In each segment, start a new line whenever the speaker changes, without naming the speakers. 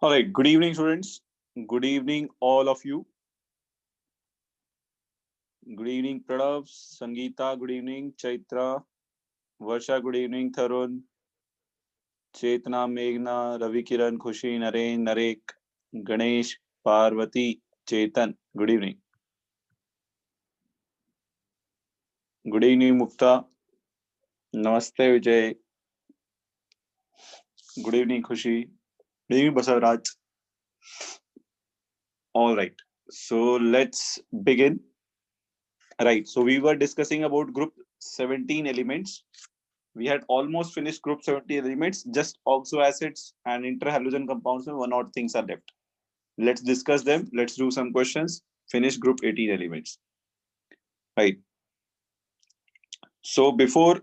All right. Good evening, students. Good evening, all of you. Good evening, Pranav, Sangeeta. Good evening, Chaitra, Varsha. Good evening, Tharun, Chetna, Meghna, Ravi Kiran, Khushi, Naren, Narek, Ganesh, Parvati, Chetan. Good evening. Good evening, Mukta. Namaste, Vijay. Good evening, Khushi. Good evening, Basaraj. All right. So let's begin. Right. So we were discussing about group 17 elements. We had almost finished group 17 elements, just oxoacids and interhalogen compounds, and one odd things are left. Let's discuss them. Let's do some questions. Finish group 18 elements. Right. So before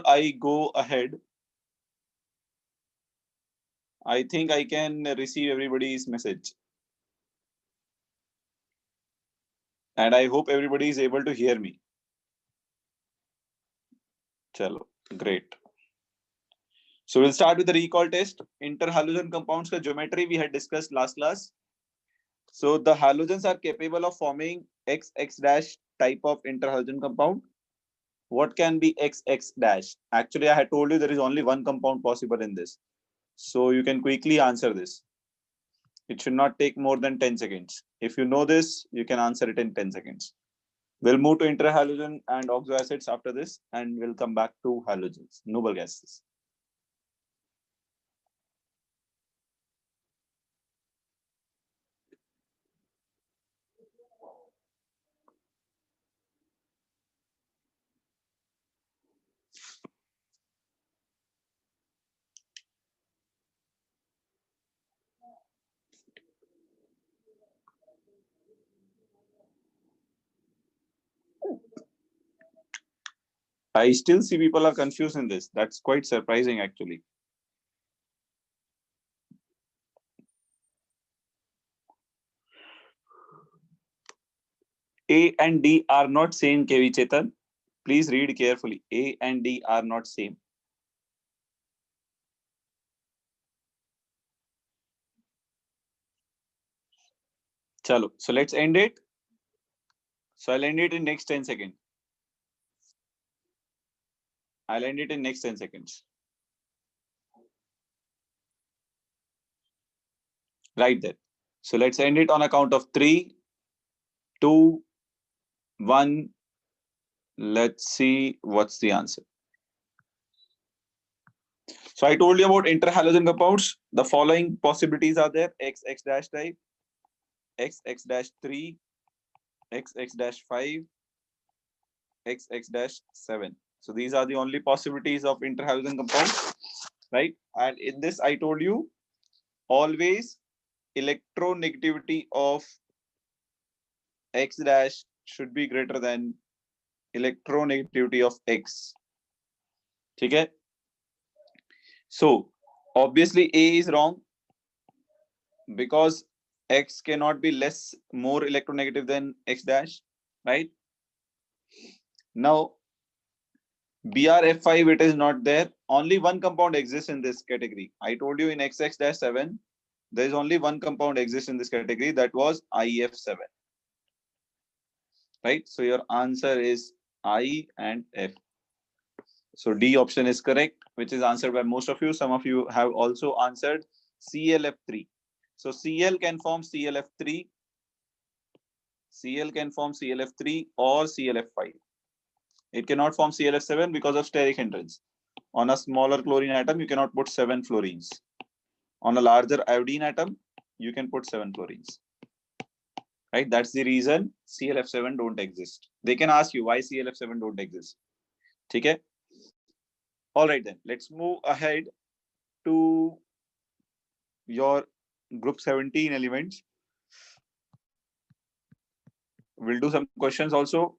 I go ahead, I think I can receive everybody's message. And I hope everybody is able to hear me. Chalo, great. So we'll start with the recall test. Interhalogen compounds ka geometry we had discussed last class. So the halogens are capable of forming XX dash type of interhalogen compound. What can be XX dash? Actually, I had told you there is only one compound possible in this. So you can quickly answer this. It should not take more than 10 seconds. If you know this, you can answer it in 10 seconds. We'll move to interhalogen and oxoacids after this, and we'll come back to halogens, noble gases. I still see people are confused in this. That's quite surprising, actually. A and D are not same, KV Chetan. Please read carefully. A and D are not same. Chalo. So let's end it. So I'll end it in next 10 seconds. I'll end it in next 10 seconds. Right there. So let's end it on a count of 3, 2, 1. Let's see what's the answer. So I told you about interhalogen compounds. The following possibilities are there: XX dash type, XX dash 3, XX dash 5, XX dash 7. So these are the only possibilities of interhalogen compounds, right? And in this, I told you always electronegativity of X dash should be greater than electronegativity of X. Okay. So obviously A is wrong because X cannot be more electronegative than X dash, right? Now BRF5, it is not there. Only one compound exists in this category. I told you in XX-7, there is only one compound exists in this category. That was IF7. Right? So your answer is I and F. So D option is correct, which is answered by most of you. Some of you have also answered ClF3. So Cl can form ClF3. Cl can form ClF3 or ClF5. It cannot form ClF7 because of steric hindrance. On a smaller chlorine atom, you cannot put 7 fluorines. On a larger iodine atom, you can put 7 fluorines. Right? That's the reason ClF7 don't exist. They can ask you why ClF7 don't exist. Okay? All right then. Let's move ahead to your group 17 elements. We'll do some questions also.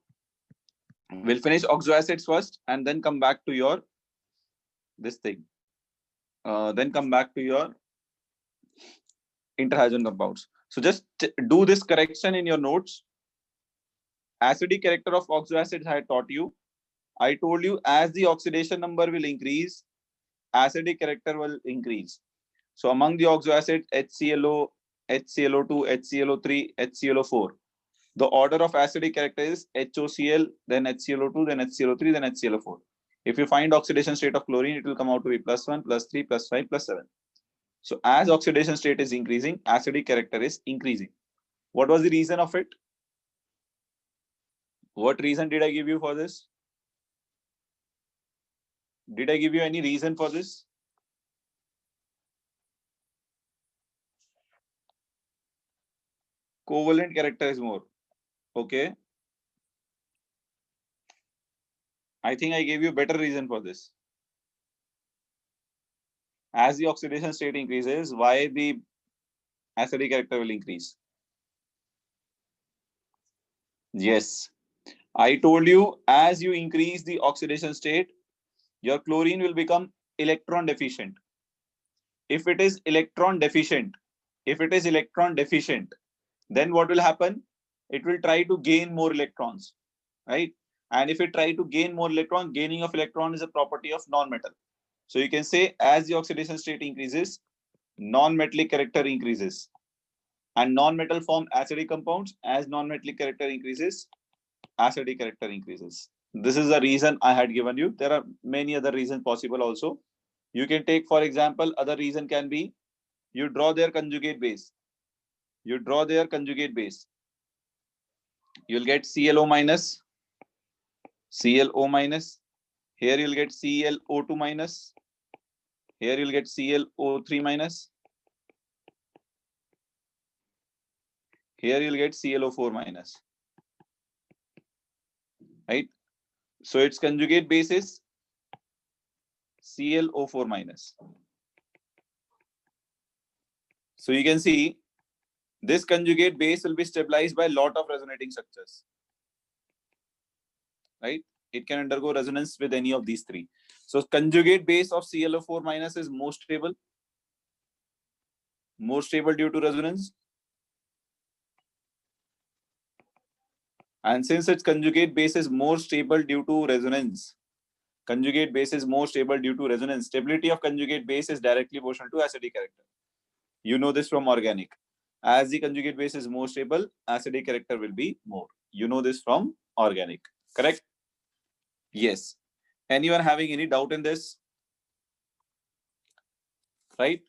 We'll finish oxoacids first and then come back to your this thing. Then come back to your interhalogen compounds. So just do this correction in your notes. Acidic character of oxoacids I taught you. I told you as the oxidation number will increase, acidic character will increase. So among the oxo acids, HClO, HClO2, HClO3, HClO4, the order of acidic character is HOCl, then HClO2, then HClO3, then HClO4. If you find oxidation state of chlorine, it will come out to be +1, +3, +5, +7. So as oxidation state is increasing, acidic character is increasing. What was the reason of it? What reason did I give you for this? Did I give you any reason for this? Covalent character is more. Okay. I think I gave you a better reason for this. As the oxidation state increases, why the acidic character will increase? Yes. I told you, as you increase the oxidation state, your chlorine will become electron deficient. If it is electron deficient, then what will happen? It will try to gain more electrons, right? And if it try to gain more electron, gaining of electron is a property of non-metal. So you can say as the oxidation state increases, non-metallic character increases. And non-metal form acidic compounds. As non-metallic character increases, acidic character increases. This is the reason I had given you. There are many other reasons possible also. You can take, for example, other reason can be you draw their conjugate base. You'll get ClO minus, ClO minus. Here you'll get ClO2 minus. Here you'll get ClO3 minus. Here you'll get ClO4 minus. Right? So its conjugate base is ClO4 minus. So you can see this conjugate base will be stabilized by a lot of resonating structures. Right? It can undergo resonance with any of these three. So conjugate base of ClO4 minus is more stable due to resonance. And since its conjugate base is more stable due to resonance, stability of conjugate base is directly proportional to acidic character. You know this from organic. As the conjugate base is more stable, acidic character will be more. You know this from organic, correct? Yes. Anyone having any doubt in this? Right?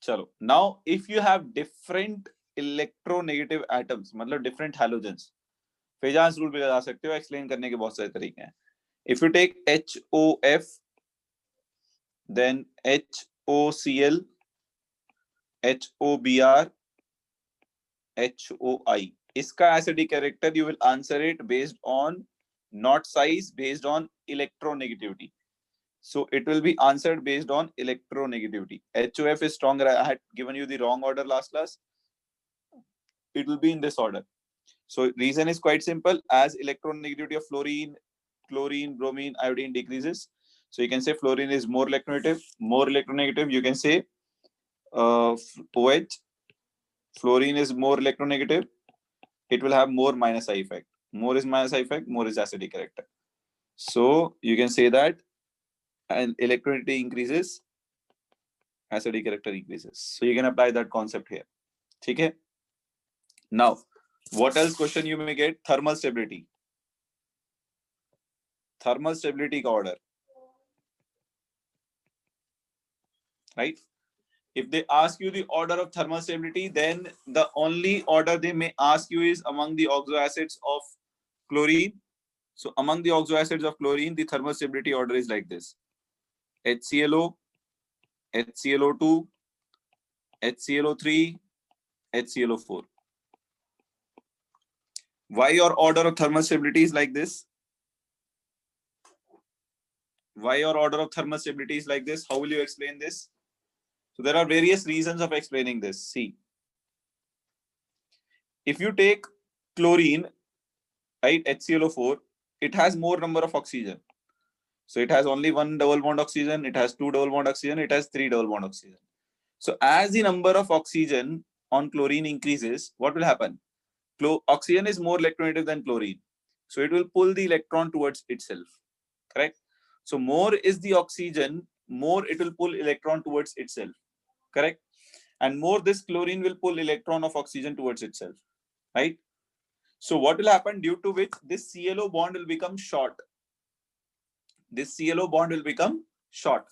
Chalo. Now, if you have different electronegative atoms, मतलब different halogens, फेजांस rule भी लगा सकते हो, explain करने के बहुत सारे तरीके हैं. If you take HOF, then HOCl, HOBr, HOI. इसका acidic character you will answer it based on not size, based on electronegativity. So it will be answered based on electronegativity. HOF is stronger. I had given you the wrong order last class. It will be in this order. So reason is quite simple. As electronegativity of fluorine, chlorine, bromine, iodine decreases, so you can say fluorine is more electronegative. More electronegative, you can say OH. Fluorine is more electronegative. It will have more minus I effect. More is minus I effect, more is acidic character. So you can say that, and electronegativity increases, acidic character increases. So you can apply that concept here. Okay. Now, what else question you may get? Thermal stability. Thermal stability का order. Right? If they ask you the order of thermal stability, then the only order they may ask you is among the oxo acids of chlorine. So among the oxo acids of chlorine, the thermal stability order is like this: HClO, HClO2, HClO3, HClO4. Why your order of thermal stability is like this? Why your order of thermal stability is like this? How will you explain this? So there are various reasons of explaining this. See, if you take chlorine, right, HClO4, it has more number of oxygen. So it has only one double bond oxygen, it has two double bond oxygen, it has three double bond oxygen. So as the number of oxygen on chlorine increases, what will happen? Oxygen is more electronegative than chlorine. So it will pull the electron towards itself. Correct? So more is the oxygen, more it will pull electron towards itself. correct? And more, this chlorine will pull electron of oxygen towards itself, right? So what will happen, due to which this ClO bond will become short. This ClO bond will become short,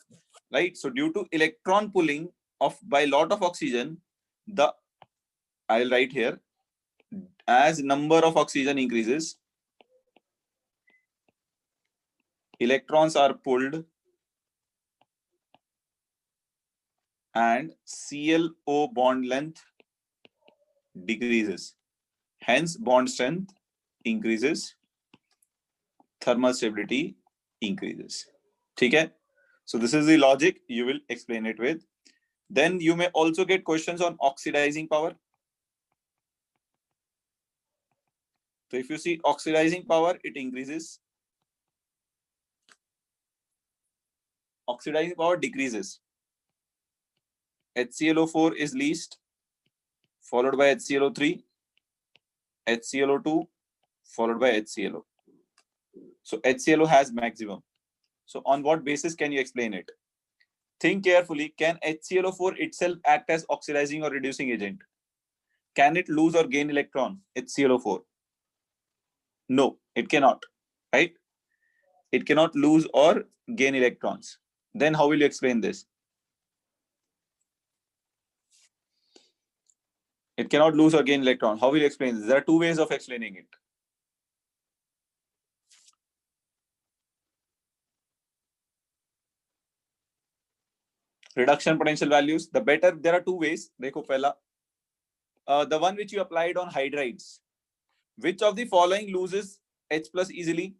right? So due to electron pulling of by lot of oxygen, the, I'll write here, as number of oxygen increases, electrons are pulled and ClO bond length decreases. Hence, bond strength increases, thermal stability increases. Okay? So this is the logic. You will explain it with. Then you may also get questions on oxidizing power. So if you see oxidizing power, it increases. Oxidizing power decreases. HClO4 is least, followed by HClO3, HClO2, followed by HClO. So HClO has maximum. So on what basis can you explain it? Think carefully. Can HClO4 itself act as oxidizing or reducing agent? Can it lose or gain electron? HClO4. No, it cannot. Right? It cannot lose or gain electrons. Then how will you explain this? It cannot lose or gain electron. How will you explain this? There are two ways of explaining it. Reduction potential values. The better, there are two ways. Dekho pehla. The one which you applied on hydrides. Which of the following loses H plus easily?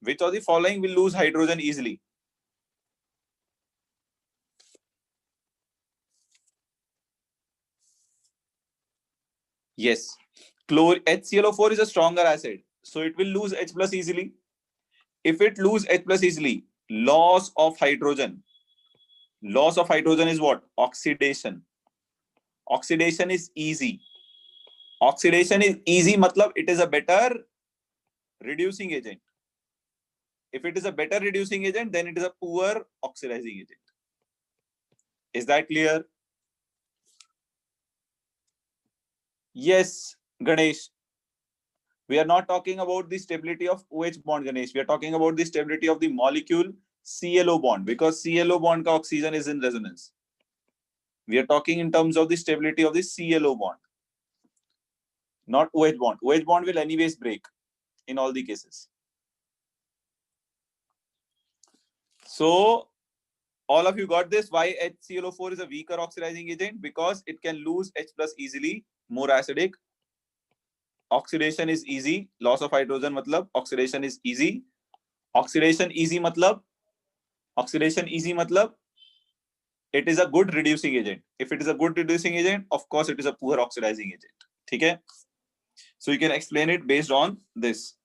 Which of the following will lose hydrogen easily? Yes. HClO4 is a stronger acid, so it will lose H plus easily. If it lose H plus easily, loss of hydrogen. Loss of hydrogen is what? Oxidation. Oxidation is easy. Oxidation is easy, matlab it is a better reducing agent. If it is a better reducing agent, then it is a poor oxidizing agent. Is that clear? Yes, Ganesh. We are not talking about the stability of OH bond, Ganesh. We are talking about the stability of the molecule ClO bond, because ClO bond ka oxygen is in resonance. We are talking in terms of the stability of the ClO bond, not OH bond. OH bond will anyways break in all the cases. So all of you got this. Why HClO4 is a weaker oxidizing agent? Because it can lose H plus easily, more acidic. Oxidation is easy. Loss of hydrogen matlab oxidation is easy. Oxidation easy matlab it is a good reducing agent. If it is a good reducing agent, of course it is a poor oxidizing agent. Okay? So you can explain it based on this.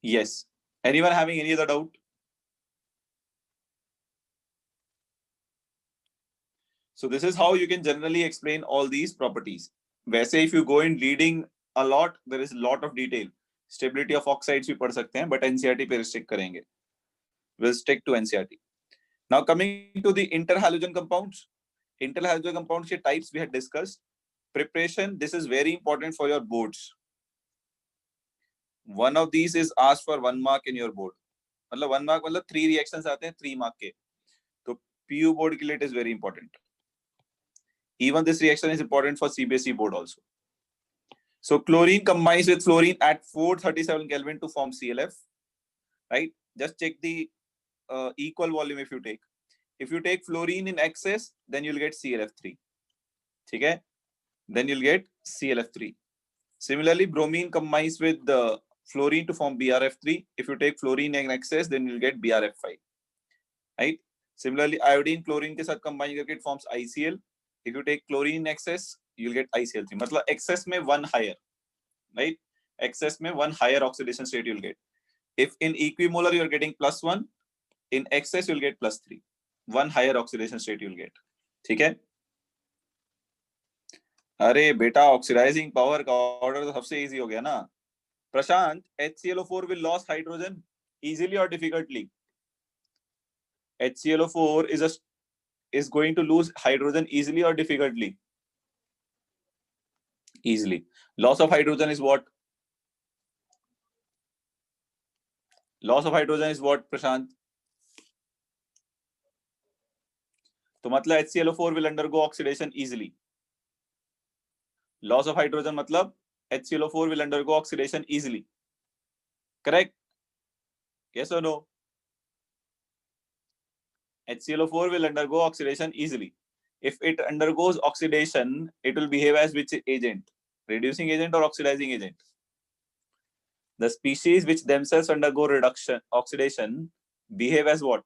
Yes. Anyone having any other doubt? So this is how you can generally explain all these properties. वैसे if you go in reading a lot, there is a lot of detail. Stability of oxides भी पढ़ सकते हैं, but NCERT पे restrict करेंगे. We'll stick to NCERT. Now coming to the interhalogen compounds. Interhalogen compounds के types we had discussed. Preparation, this is very important for your boards. One of these is asked for 1 mark in your board. मतलब 1 mark मतलब 3 reactions आते हैं 3 mark के. तो PU board के लिए it is very important. Even this reaction is important for CBSE board also. So chlorine combines with fluorine at 437 Kelvin to form CLF, right? Just check the equal volume if you take. If you take fluorine in excess, then you'll get CLF3. Okay? Then you'll get CLF3. Similarly, bromine combines with the fluorine to form BRF3. If you take fluorine in excess, then you'll get BRF5. Right? Similarly, iodine chlorine के साथ combine करके it forms ICl. If you take chlorine in excess, you'll get ICl3. मतलब excess में 1 higher, right? Excess में 1 higher oxidation state you'll get. If in equimolar you're getting +1, in excess you'll get +3. 1 higher oxidation state you'll get. ठीक है? अरे बेटा oxidising power का order तो सबसे इजी हो गया ना. प्रशांत, HClO4 will lose hydrogen easily or difficultly? HClO4 is going to lose hydrogen easily or difficultly? Easily. Loss of hydrogen is what? Loss of hydrogen is what, Prashant? तो मतलब HClO4 will undergo oxidation easily. Loss of hydrogen मतलब HClO4 will undergo oxidation easily. Correct? Yes or no? HClO4 will undergo oxidation easily. If it undergoes oxidation, it will behave as which agent? Reducing agent or oxidizing agent? The species which themselves undergo oxidation, behave as what?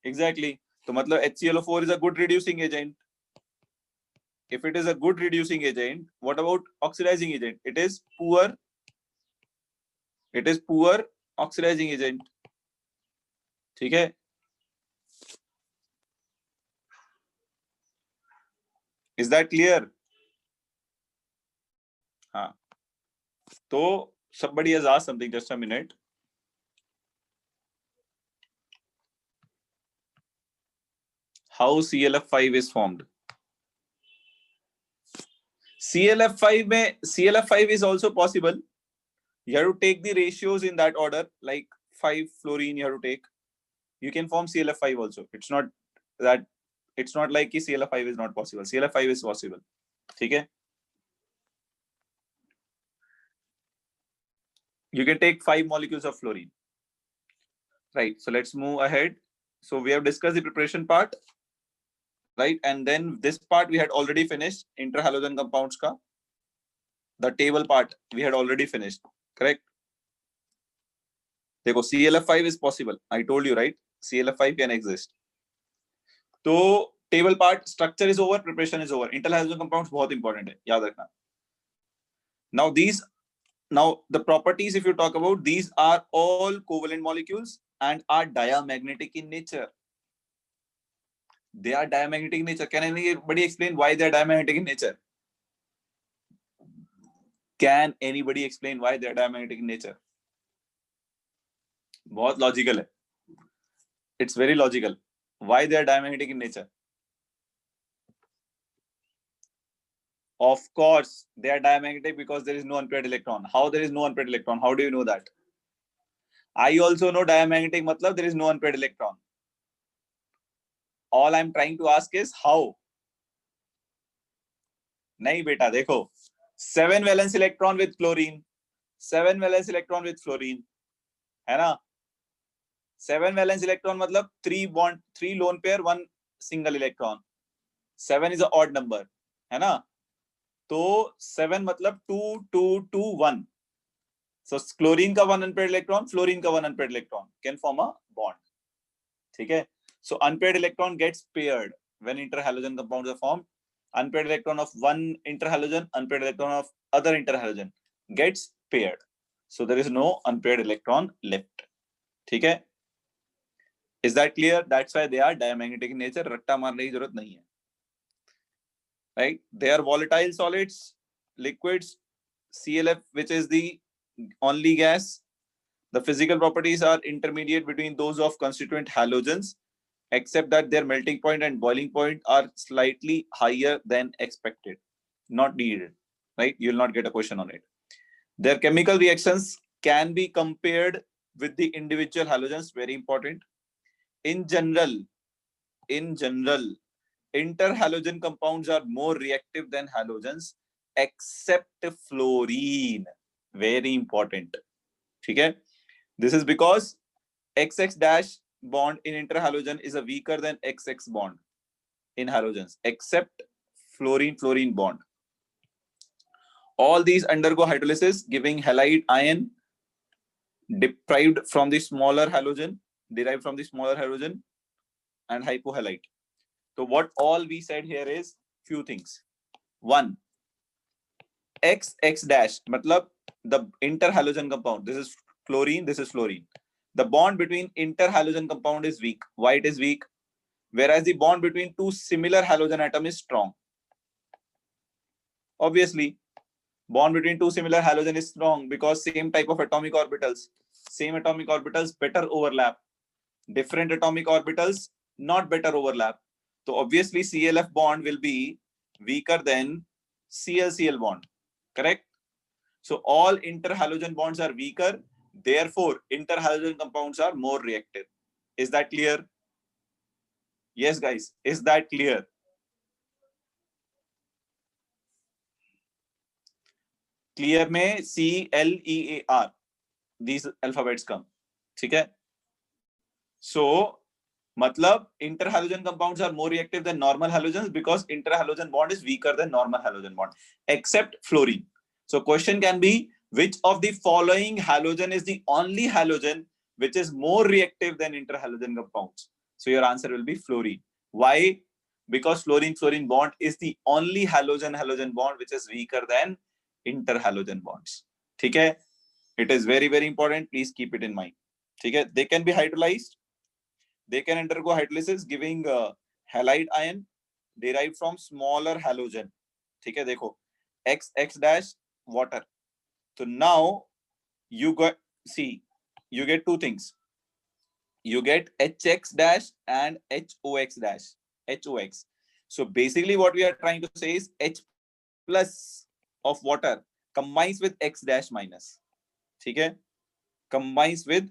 Exactly. So matlab HClO4 is a good reducing agent. If it is a good reducing agent, what about oxidizing agent? It is poor oxidizing agent. ठीक है? Is that clear? हाँ. So somebody has asked something. Just a minute. How ClF5 is formed? ClF5 is also possible. You have to take the ratios in that order, like 5 fluorine you have to take. You can form ClF5 also. It's not like ClF5 is not possible. ClF5 is possible. Okay? You can take 5 molecules of fluorine. Right. So let's move ahead. So we have discussed the preparation part. Right. And then this part we had already finished. Interhalogen compounds ka. The table part we had already finished. Correct? देखो ClF5 is possible. I told you, right? ClF5 can exist. So table part, structure is over, preparation is over. Interhalogen compounds बहुत important है, याद रखना. Now the properties, if you talk about, these are all covalent molecules and are diamagnetic in nature. They are diamagnetic in nature. Can anybody explain why they are diamagnetic in nature? Can anybody explain why they are diamagnetic in nature? बहुत logical है. It's very logical. Why they are diamagnetic in nature? Of course, they are diamagnetic because there is no unpaired electron. How there is no unpaired electron? How do you know that? I also know diamagnetic matlab there is no unpaired electron. All I'm trying to ask is how. नहीं बेटा देखो 7 valence electron with chlorine, 7 valence electron with fluorine, है ना? 7 valence electron मतलब 3 lone pair, 1 single electron. 7 is an odd number, है ना? तो 7 मतलब 2 2 2 1. So chlorine का 1 unpaired electron, fluorine का 1 unpaired electron can form a bond. ठीक है? So unpaired electron gets paired when interhalogen compounds are formed. Unpaired electron of one interhalogen, unpaired electron of other interhalogen gets paired. So there is no unpaired electron left. ठीक है? Is that clear? That's why they are diamagnetic in nature. रट्टा मारने की जरूरत नहीं है. Right? They are volatile solids, liquids, ClF, which is the only gas. The physical properties are intermediate between those of constituent halogens, except that their melting point and boiling point are slightly higher than expected. Not needed, right? You will not get a question on it. Their chemical reactions can be compared with the individual halogens. Very important. In general, interhalogen compounds are more reactive than halogens, except fluorine. Very important. Okay? This is because XX dash bond in interhalogen is a weaker than XX bond in halogens, except fluorine bond. All these undergo hydrolysis, giving halide ion derived from the smaller halogen and hypohalite. So what all we said here is few things. One, XX dash, matlab the interhalogen compound. This is fluorine, this is fluorine. The bond between interhalogen compound is weak. Why it is weak? Whereas the bond between two similar halogen atoms is strong. Obviously, bond between two similar halogen is strong because same type of atomic orbitals. Same atomic orbitals, better overlap. Different atomic orbitals, not better overlap. So obviously CLF bond will be weaker than Cl-Cl bond, correct? So all interhalogen bonds are weaker, therefore interhalogen compounds are more reactive. Is that clear? Yes, guys, is that clear? Clear में CLEAR, these alphabets come, ठीक है? So मतलब interhalogen compounds are more reactive than normal halogens because interhalogen bond is weaker than normal halogen bond, except fluorine. So question can be, which of the following halogen is the only halogen which is more reactive than interhalogen compounds? So your answer will be fluorine. Why? Because fluorine-fluorine bond is the only halogen-halogen bond which is weaker than interhalogen bonds. ठीक है? It is very, very important. Please keep it in mind. ठीक है? They can be hydrolyzed. They can undergo hydrolysis giving halide ion derived from smaller halogen. ठीक है? देखो, X dash water. So now you get two things. You get HX dash and HOX dash. HOX. So basically what we are trying to say is H plus of water combines with X dash minus. ठीक है? Combines with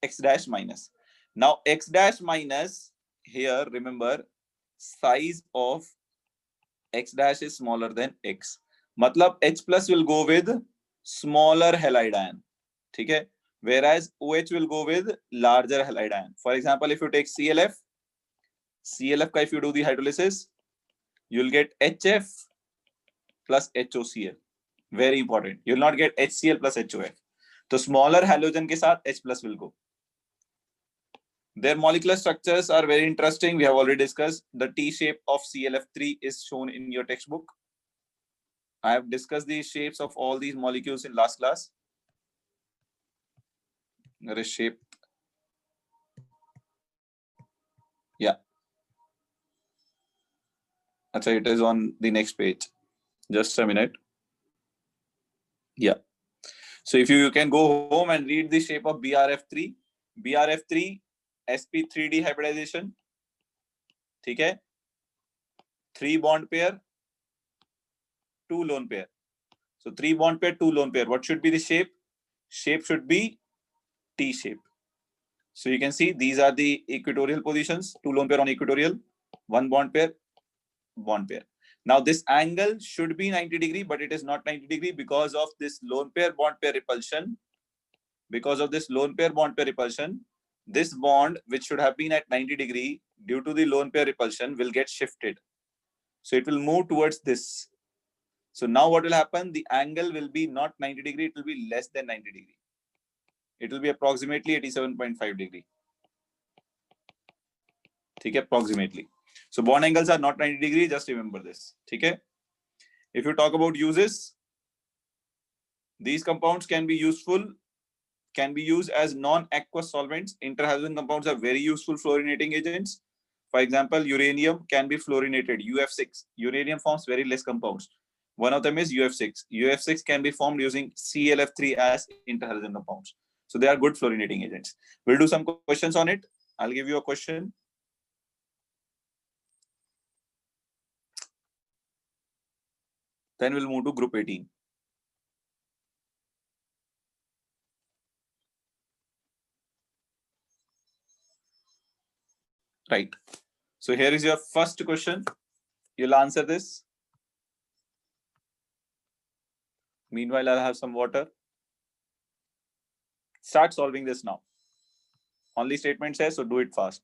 X dash minus. Now X dash minus here, remember, size of X dash is smaller than X. मतलब H plus will go with smaller halide ion. ठीक है? Whereas OH will go with larger halide ion. For example, if you take CLF का if you do the hydrolysis, you'll get HF plus HOCl. Very important. You'll not get HCl plus HOF. So smaller halogen के साथ H plus will go. Their molecular structures are very interesting. We have already discussed. The T shape of CLF3 is shown in your textbook. I have discussed the shapes of all these molecules in last class. There is shape. Yeah. Achha, it is on the next page. Just a minute. Yeah. So if you can go home and read the shape of BRF3. BRF3 sp3d hybridization. ठीक है? 3 bond pair, 2 lone pair. So 3 bond pair, 2 lone pair. What should be the shape? Shape should be T shape. So you can see these are the equatorial positions. 2 lone pair on equatorial, 1 bond pair, bond pair. Now this angle should be 90 degree, but it is not 90 degree because of this lone pair bond pair repulsion. Because of this lone pair bond pair repulsion, this bond which should have been at 90 degree due to the lone pair repulsion will get shifted. So it will move towards this. So now what will happen? The angle will be not 90 degree, it will be less than 90 degree. It will be approximately 87.5 degree. ठीक है? Approximately. So bond angles are not 90 degree, just remember this. ठीक है? If you talk about uses, these compounds can be used as non-aqueous solvents. Interhalogen compounds are very useful fluorinating agents. For example, uranium can be fluorinated, UF6. Uranium forms very less compounds. One of them is UF6. UF6 can be formed using CLF3 as interhalogen compounds. So they are good fluorinating agents. We'll do some questions on it. I'll give you a question. Then we'll move to group 18. Right. So here is your first question. You'll answer this. Meanwhile, I'll have some water. Start solving this now. Only statement says, so do it fast.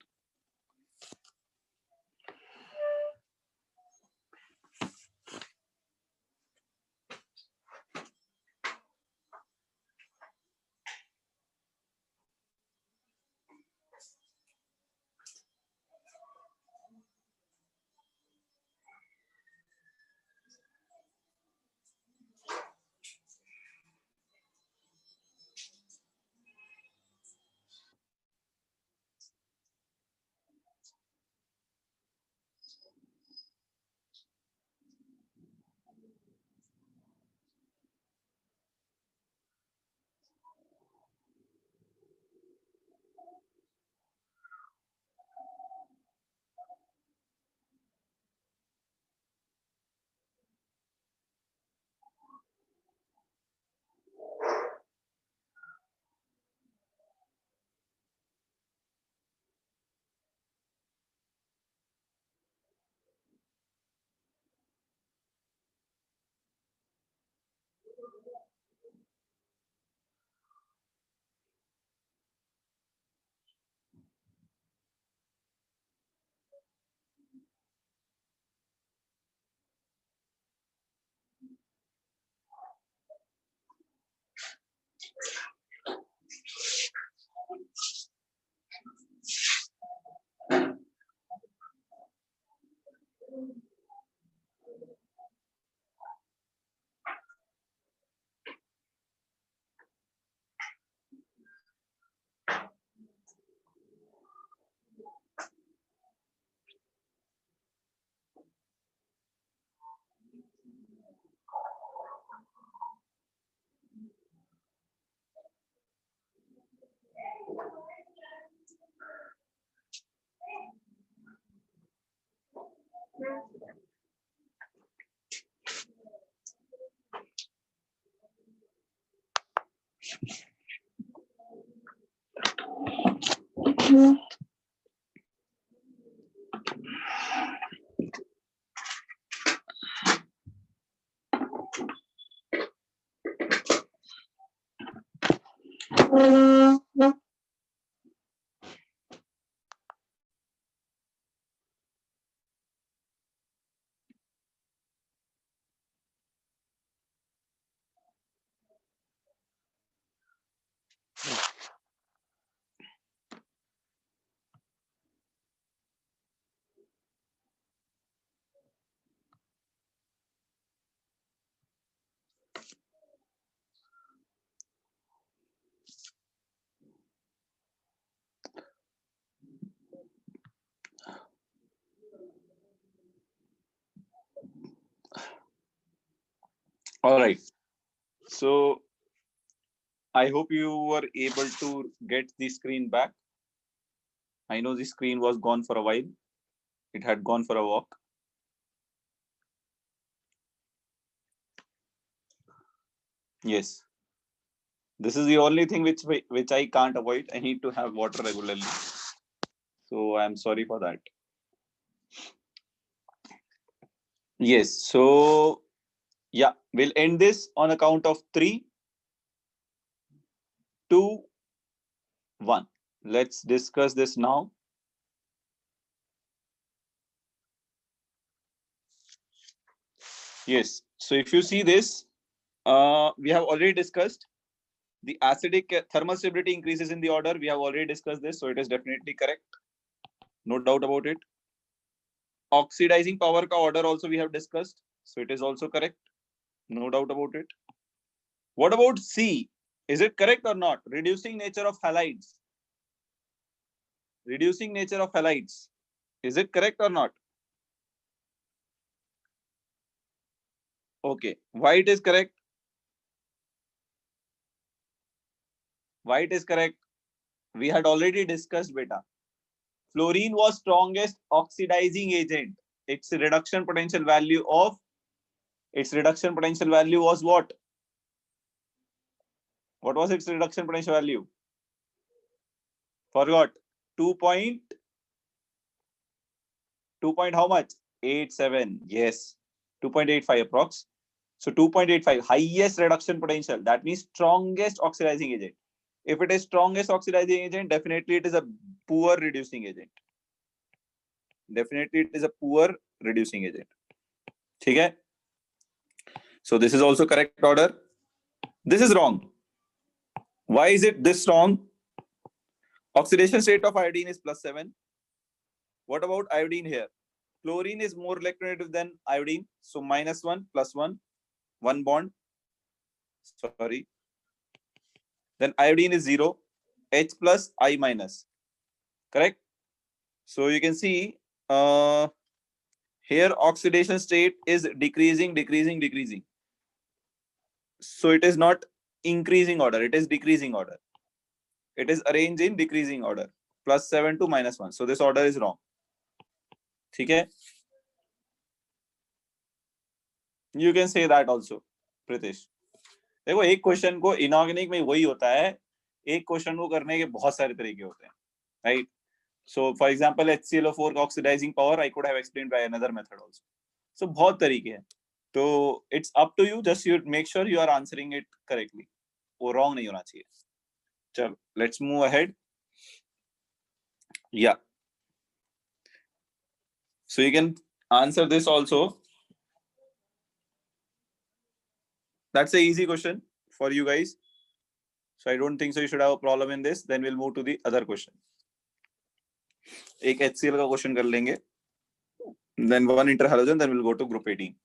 All right. So I hope you were able to get the screen back. I know the screen was gone for a while. It had gone for a walk. Yes. This is the only thing which I can't avoid. I need to have water regularly. So I'm sorry for that. Yes. So yeah, we'll end this on a count of 3, 2, 1. Let's discuss this now. Yes. So if you see this, we have already discussed the acidic thermal stability increases in the order. We have already discussed this, so it is definitely correct. No doubt about it. Oxidizing power ka order also we have discussed, so it is also correct. No doubt about it. What about C? Is it correct or not? Reducing nature of halides. Reducing nature of halides. Is it correct or not? Okay. Why it is correct? Why it is correct? We had already discussed beta. Fluorine was strongest oxidizing agent. Its reduction potential value was what? What was its reduction potential value? Forgot. 2 point how much? 87. Yes. 2.85 approx. So 2.85 highest reduction potential. That means strongest oxidizing agent. If it is strongest oxidizing agent, definitely it is a poor reducing agent. Definitely it is a poor reducing agent. Okay. So this is also correct order. This is wrong. Why is it this wrong? Oxidation state of iodine is +7. What about iodine here? Chlorine is more electronegative than iodine. So -1 +1, 1 bond. Sorry. Then iodine is 0. H plus I minus. Correct? So you can see here oxidation state is decreasing. So it is not increasing order. It is decreasing order. It is arranged in decreasing order. +7 to -1. So this order is wrong. ठीक है? You can say that also, Pritesh. देखो एक question को inorganic में वही होता है, एक क्वेश्चन को करने के बहुत सारे तरीके होते हैं, right? So for example HClO4 का oxidising power I could have explained by another method also. So बहुत तरीके हैं, तो it's up to you. Just you make sure you are answering it correctly. वो रॉन्ग नहीं होना चाहिए. चलो लेट्स मूव अहेड. या so you can answer this also. That's an easy question for you guys. So I don't think so you should have a problem in this. Then we'll move to the other question. एक HCl का question कर लेंगे. Then one interhalogen. Then we'll go to group 18.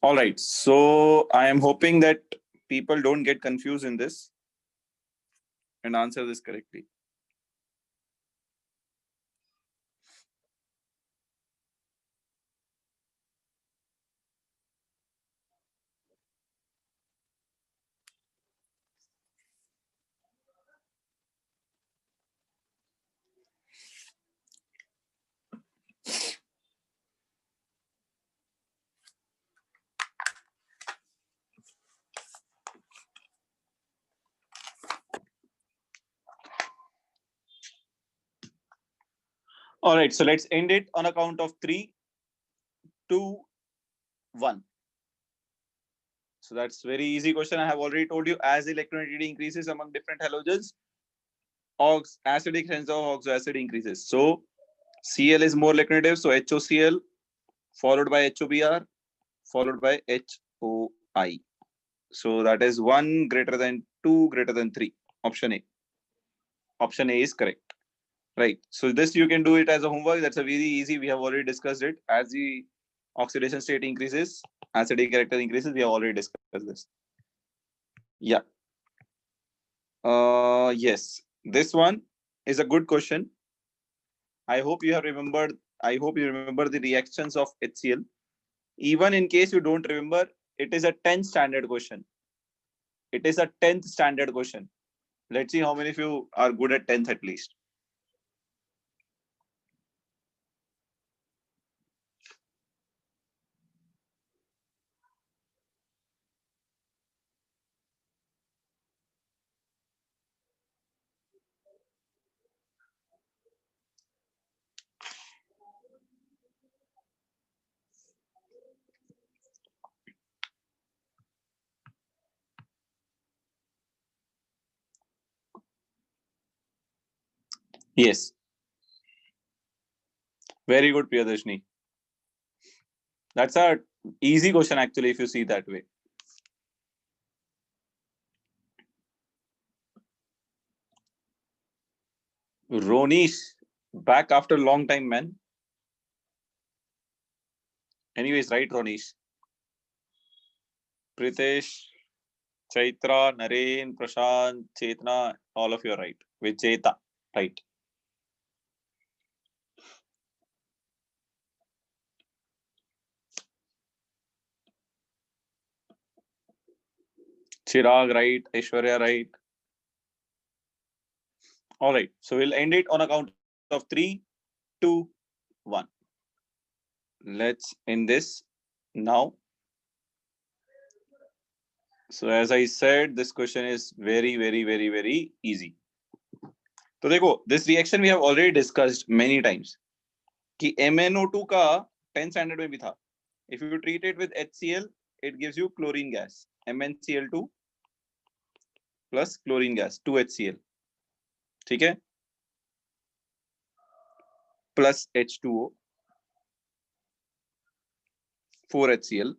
All right. So I am hoping that people don't get confused in this and answer this correctly. All right, so let's end it on a count of 3, 2, 1. So that's very easy question. I have already told you, as electronegativity increases among different halogens, acidic strength of oxoacid increases. So Cl is more electronegative, so HOCl followed by HOBr followed by HOI. So that is 1 greater than 2 greater than 3. Option A. Option A is correct. Right. So this you can do it as a homework. That's a very easy. We have already discussed it. As the oxidation state increases, acidic character increases. We have already discussed this. Yeah. Yes. This one is a good question. I hope you have remembered. I hope you remember the reactions of HCl. Even in case you don't remember, it is a 10th standard question. It is a 10th standard question. Let's see how many of you are good at 10th at least. Yes. Very good, Priyadarshini. That's a easy question actually, if you see that way. Ronish, back after a long time, man. Anyways, right, Ronish? Pritesh, Chaitra, Naren, Prashant, Chetna, all of you are right. With Cheta, right. Chirag, right. Aishwarya, right. All right. So we'll end it on a count of 3, 2, 1. Let's end this now. So as I said, this question is very, very, very, very easy. So देखो, this reaction we have already discussed many times. कि MnO2 का 10 standard में भी था. If you treat it with HCl, it gives you chlorine gas. MnCl2 plus chlorine gas, 2HCl. ठीक है? Plus H2O, 4HCl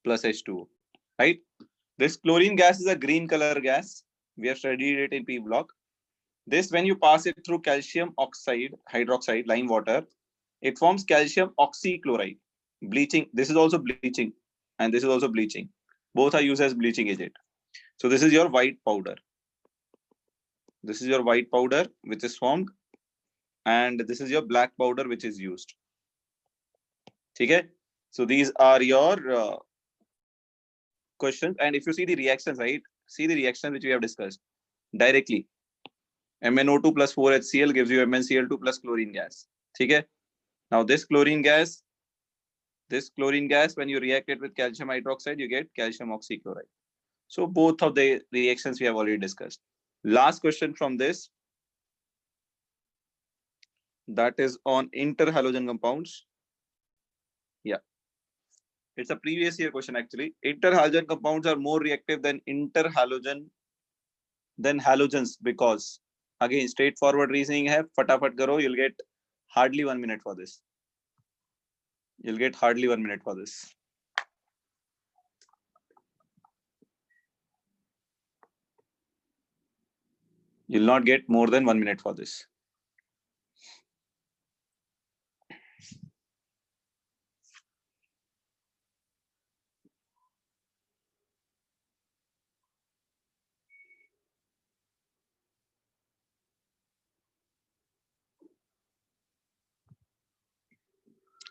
plus H2O. Right? This chlorine gas is a green color gas. We have studied it in P block. This, when you pass it through calcium oxide, hydroxide, lime water, it forms calcium oxychloride. Bleaching. This is also bleaching, and this is also bleaching. Both are used as bleaching agent. So this is your white powder. This is your white powder which is formed, and this is your black powder which is used. Okay. So these are your questions, and if you see the reactions, right? See the reaction which we have discussed directly. MnO2 plus 4HCl gives you MnCl2 plus chlorine gas. Okay. Now this chlorine gas, when you react it with calcium hydroxide, you get calcium oxychloride. So both of the reactions we have already discussed. Last question from this, that is on interhalogen compounds. Yeah, it's a previous year question actually. Interhalogen compounds are more reactive than halogens because, again, straightforward reasoning hai, fatafat karo, you'll get hardly 1 minute for this. You'll get hardly 1 minute for this. You'll not get more than 1 minute for this.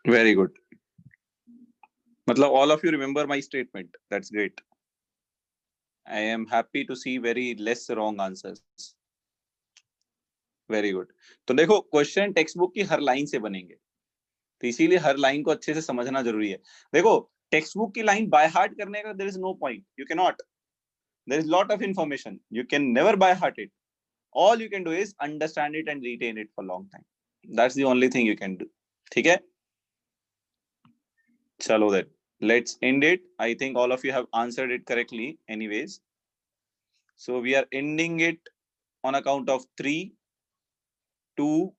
Very good. Matlab, all of you remember my statement. That's great. I am happy to see very less wrong answers. Very good. तो देखो, question text book की हर line से बनेंगे, तो इसीलिए हर line को अच्छे से समझना जरूरी है. देखो, टेक्स्ट बुक की लाइन बाय हार्ट करने का there is no point. You can not. There is lot of information. You can never by heart it. All you can do is understand it and retain it for a long time. That's the only thing you can do. ठीक है? Chalo then. Let's end it. I think all of you have answered it correctly anyways. So we are ending it on account of 3, 2,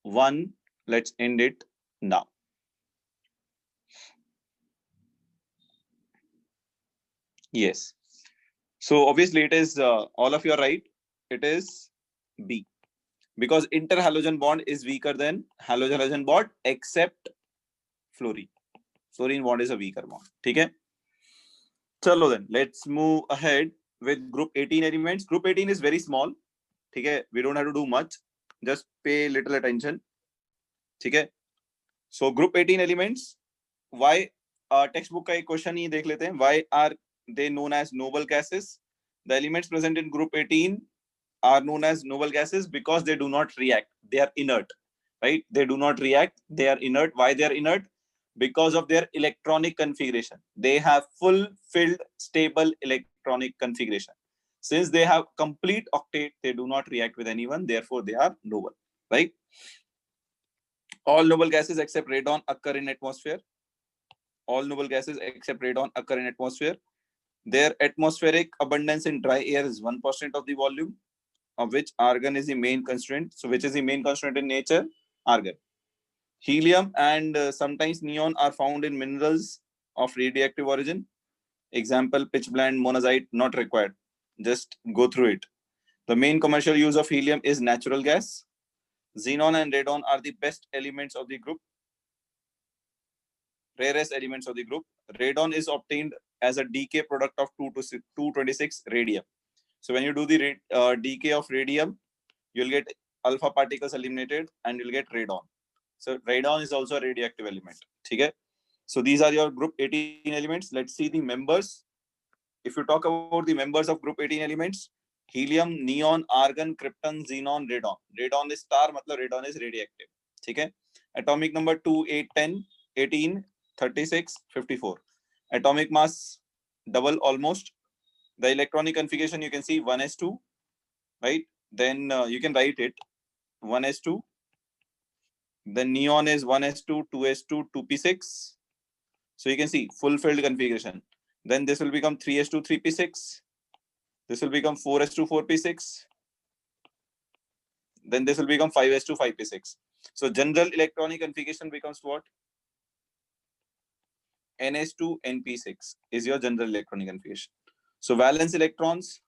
1. Let's end it now. Yes. So obviously it is, all of you are right. It is B. Because interhalogen bond is weaker than halogen bond except fluorine. Fluorine bond is a weaker bond. Okay? Chalo then, let's move ahead with group 18 elements. Group 18 is very small. Okay? We don't have to do much. Just pay little attention. Okay? So group 18 elements. Why? Textbook का एक question ही देख लेते हैं. Why are they known as noble gases? The elements present in group 18 are known as noble gases because they do not react. They are inert, right? They do not react. They are inert. Why they are inert? Because of their electronic configuration. They have full-filled stable electronic configuration. Since they have complete octet, they do not react with anyone. Therefore, they are noble, right? All noble gases except radon occur in atmosphere. All noble gases except radon occur in atmosphere. Their atmospheric abundance in dry air is 1% of the volume, of which argon is the main constraint. So which is the main constraint in nature? Argon. Helium and sometimes neon are found in minerals of radioactive origin. Example, pitchblende, monazite, not required. Just go through it. The main commercial use of helium is natural gas. Xenon and radon are the best elements of the group. Rarest elements of the group. Radon is obtained as a decay product of 226 radium. So when you do the decay of radium, you'll get alpha particles eliminated and you'll get radon. So radon is also a radioactive element. Okay? So these are your group 18 elements. Let's see the members. If you talk about the members of group 18 elements, helium, neon, argon, krypton, xenon, radon. Radon is star, matlab radon is radioactive. Okay? Atomic number 2, 8, 10, 18, 36, 54. Atomic mass double almost. The electronic configuration you can see 1s2, right? Then you can write it 1s2. Then neon is 1s2, 2s2, 2p6. So you can see full-filled configuration. Then this will become 3s2, 3p6. This will become 4s2, 4p6. Then this will become 5s2, 5p6. So general electronic configuration becomes what? ns2, np6 is your general electronic configuration. So valence electrons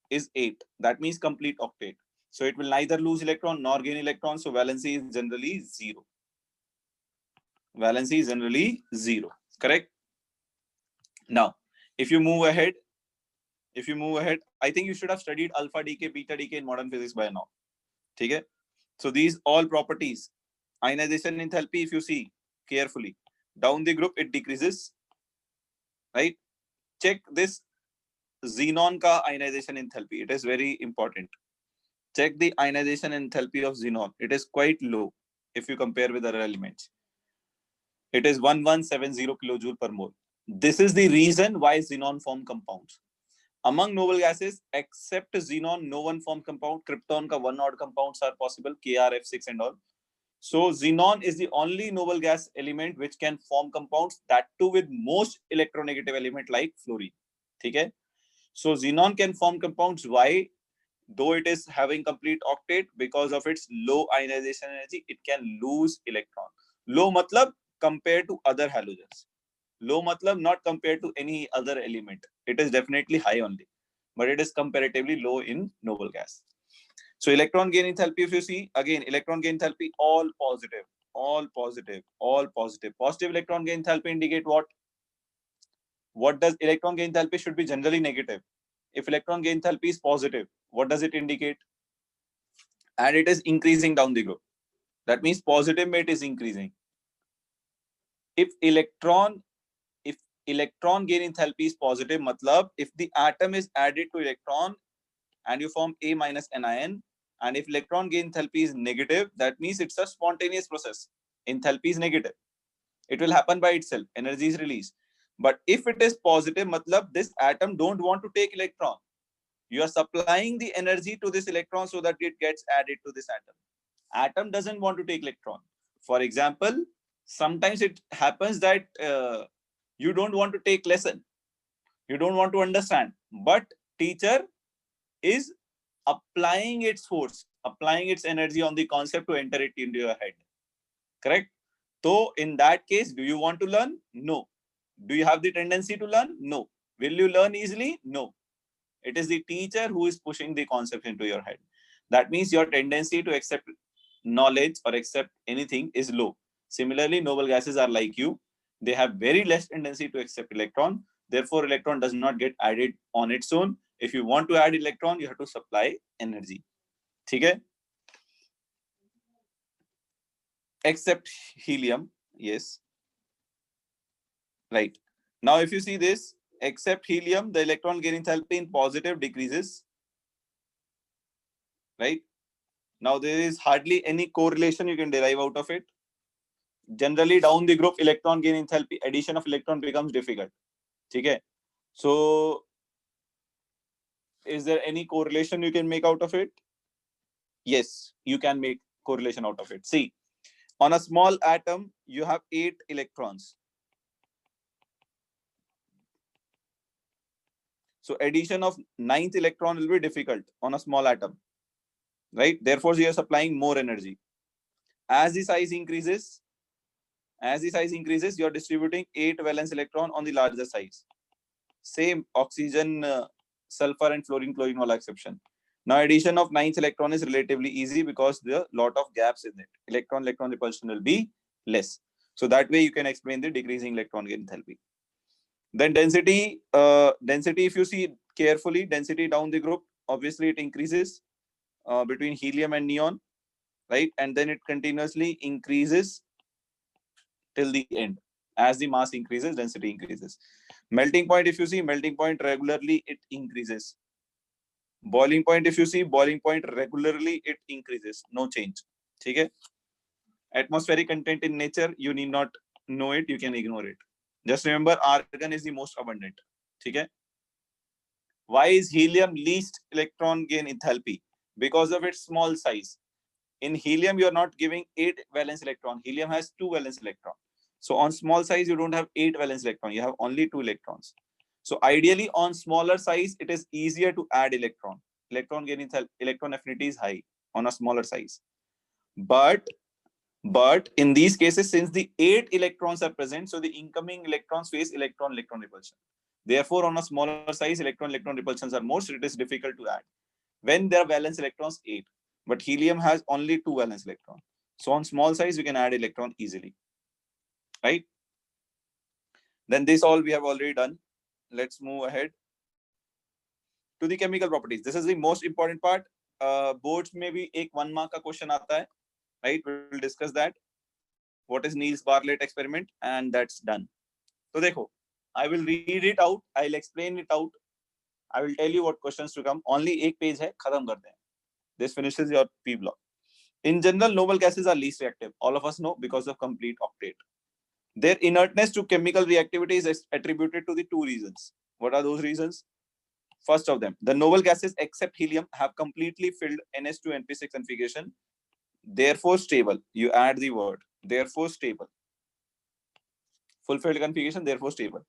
is 8. That means complete octet. So it will neither lose electron nor gain electron. So valency is generally 0. Valency is generally 0. Correct? Now, if you move ahead, I think you should have studied alpha decay, beta decay in modern physics by now. Okay? So these all properties, ionization enthalpy, if you see carefully, down the group, it decreases. Right? Check this xenon ka ionization enthalpy. It is very important. Check the ionization enthalpy of xenon. It is quite low if you compare with other elements. It is 1170 kilojoule per mole. This is the reason why xenon form compounds. Among noble gases, except xenon, no one form compound. Krypton ka one odd compounds are possible, KrF6 and all. So xenon is the only noble gas element which can form compounds, that too with most electronegative element like fluorine. Okay? So xenon can form compounds. Why? Though it is having complete octet, because of its low ionization energy, it can lose electron. Low matlab compared to other halogens. Low matlab not compared to any other element. It is definitely high only, but it is comparatively low in noble gas. So electron gain enthalpy, if you see, again, electron gain enthalpy, all positive, all positive, all positive. Positive electron gain enthalpy indicate what? What does electron gain enthalpy should be generally negative? If electron gain enthalpy is positive, what does it indicate? And it is increasing down the group. That means positive mate is increasing. If electron gain enthalpy is positive, matlab if the atom is added to electron and you form A minus anion, and if electron gain enthalpy is negative, that means it's a spontaneous process. Enthalpy is negative. It will happen by itself. Energy is released. But if it is positive, matlab this atom don't want to take electron. You are supplying the energy to this electron so that it gets added to this atom. Atom doesn't want to take electron. For example, sometimes it happens that you don't want to take lesson, you don't want to understand, but teacher is applying its force, applying its energy on the concept to enter it into your head. Correct? So in that case, do you want to learn? No. Do you have the tendency to learn? No. Will you learn easily? No. It is the teacher who is pushing the concept into your head. That means your tendency to accept knowledge or accept anything is low. Similarly, noble gases are like you. They have very less tendency to accept electron. Therefore, electron does not get added on its own. If you want to add electron, you have to supply energy. Okay? Except helium. Yes. Right. Now, if you see this, except helium, the electron gain enthalpy in positive decreases. Right. Now, there is hardly any correlation you can derive out of it. Generally, down the group, electron gain enthalpy, addition of electron becomes difficult. Okay. So, is there any correlation you can make out of it? Yes, you can make correlation out of it. See, on a small atom, you have 8 electrons. So addition of 9th electron will be difficult on a small atom, right? Therefore, you are supplying more energy. As the size increases, you are distributing 8 valence electron on the larger size. Same oxygen, sulfur and fluorine, chlorine, wala exception. Now, addition of 9th electron is relatively easy because there are a lot of gaps in it. Electron-electron repulsion will be less. So that way you can explain the decreasing electron gain enthalpy. Then density, if you see carefully, density down the group, obviously it increases between helium and neon, right? And then it continuously increases till the end. As the mass increases, density increases. Melting point, if you see, melting point regularly, it increases. Boiling point, if you see, boiling point regularly, it increases. No change. Okay? Atmospheric content in nature, you need not know it, you can ignore it. Just remember, argon is the most abundant. Okay? Why is helium least electron gain enthalpy? Because of its small size. In helium, you are not giving 8 valence electron. Helium has 2 valence electron. So on small size, you don't have 8 valence electron. You have only 2 electrons. So ideally, on smaller size, it is easier to add electron. Electron gain enthalpy, electron affinity is high on a smaller size. But in these cases, since the 8 electrons are present, so the incoming electrons face electron-electron repulsion. Therefore, on a smaller size, electron-electron repulsions are more, so it is difficult to add. When there are valence electrons, 8. But helium has only 2 valence electrons. So on small size, you can add electron easily. Right? Then this all we have already done. Let's move ahead to the chemical properties. This is the most important part. Boards में भी एक 1 mark का question आता है. Right? We'll discuss that. What is Niels-Bartlett experiment? And that's done. So देखो, I will read it out. I'll explain it out. I will tell you what questions to come. Only एक page है, खत्म करते हैं. This finishes your P block. In general, noble gases are least reactive. All of us know because of complete octet. Their inertness to chemical reactivity is attributed to the 2 reasons. What are those reasons? First of them, the noble gases except helium have completely filled NH2 NP6 configuration. Therefore stable. You add the word. Therefore stable. Fulfilled configuration, therefore stable.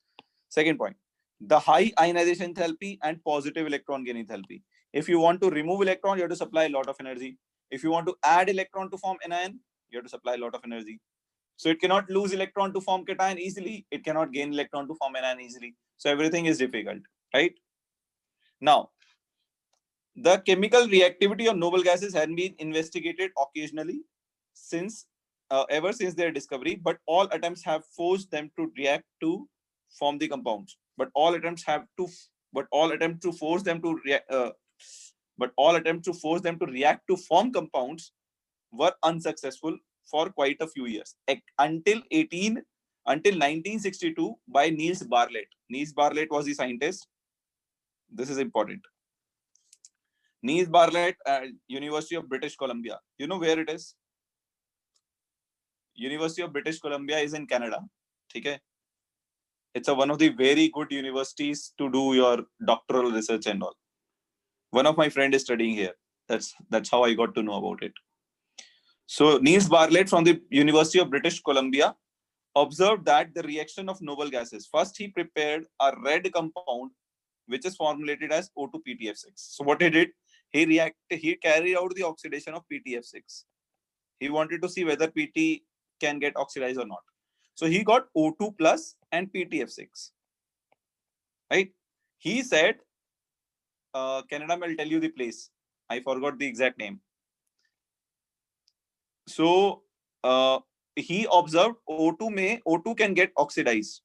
Second point, the high ionization enthalpy and positive electron gain enthalpy. If you want to remove electron, you have to supply a lot of energy. If you want to add electron to form anion, you have to supply a lot of energy. So it cannot lose electron to form cation easily. It cannot gain electron to form anion easily. So everything is difficult, right? Now, the chemical reactivity of noble gases has been investigated occasionally since ever since their discovery, but all attempts have forced them to react to form the compounds. But all attempts to force them to react to form compounds were unsuccessful for quite a few years until 1962 by Niels Bartlett. Niels Bartlett was the scientist. This is important. Niels Bartlett at University of British Columbia. You know where it is? University of British Columbia is in Canada. Okay? It's one of the very good universities to do your doctoral research and all. One of my friend is studying here. That's how I got to know about it. So Niels Bartlett from the University of British Columbia observed that the reaction of noble gases. First, he prepared a red compound which is formulated as O2-PTF6. So what he did, he carried out the oxidation of PTF6. He wanted to see whether PT can get oxidized or not. So he got O2 plus and PTF6. Right? He said, Canada, I'll tell you the place. I forgot the exact name. So he observed O2 can get oxidized.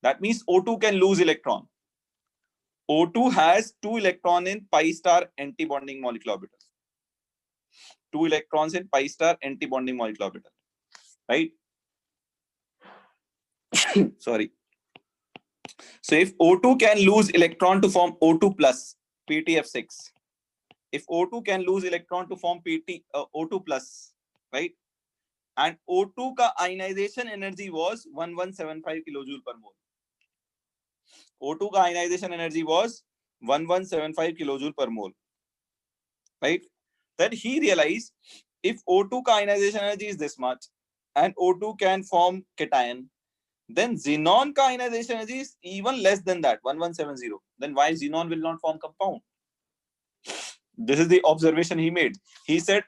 That means O2 can lose electron. O2 has 2 electrons in pi star antibonding molecular orbital. 2 electrons in pi star antibonding molecular orbital. Right? Sorry. So if O2 can lose electron to form O2 plus PTF6, if O2 can lose electron to form O2 plus, right? And O2 ka ionization energy was 1175 kilojoule per mole. O2 ka ionization energy was 1175 kilojoule per mole, right? Then he realized if O2 ka ionization energy is this much and O2 can form cation, then xenon ka ionization energy is even less than that, 1170. Then why xenon will not form compound? This is the observation he made. He said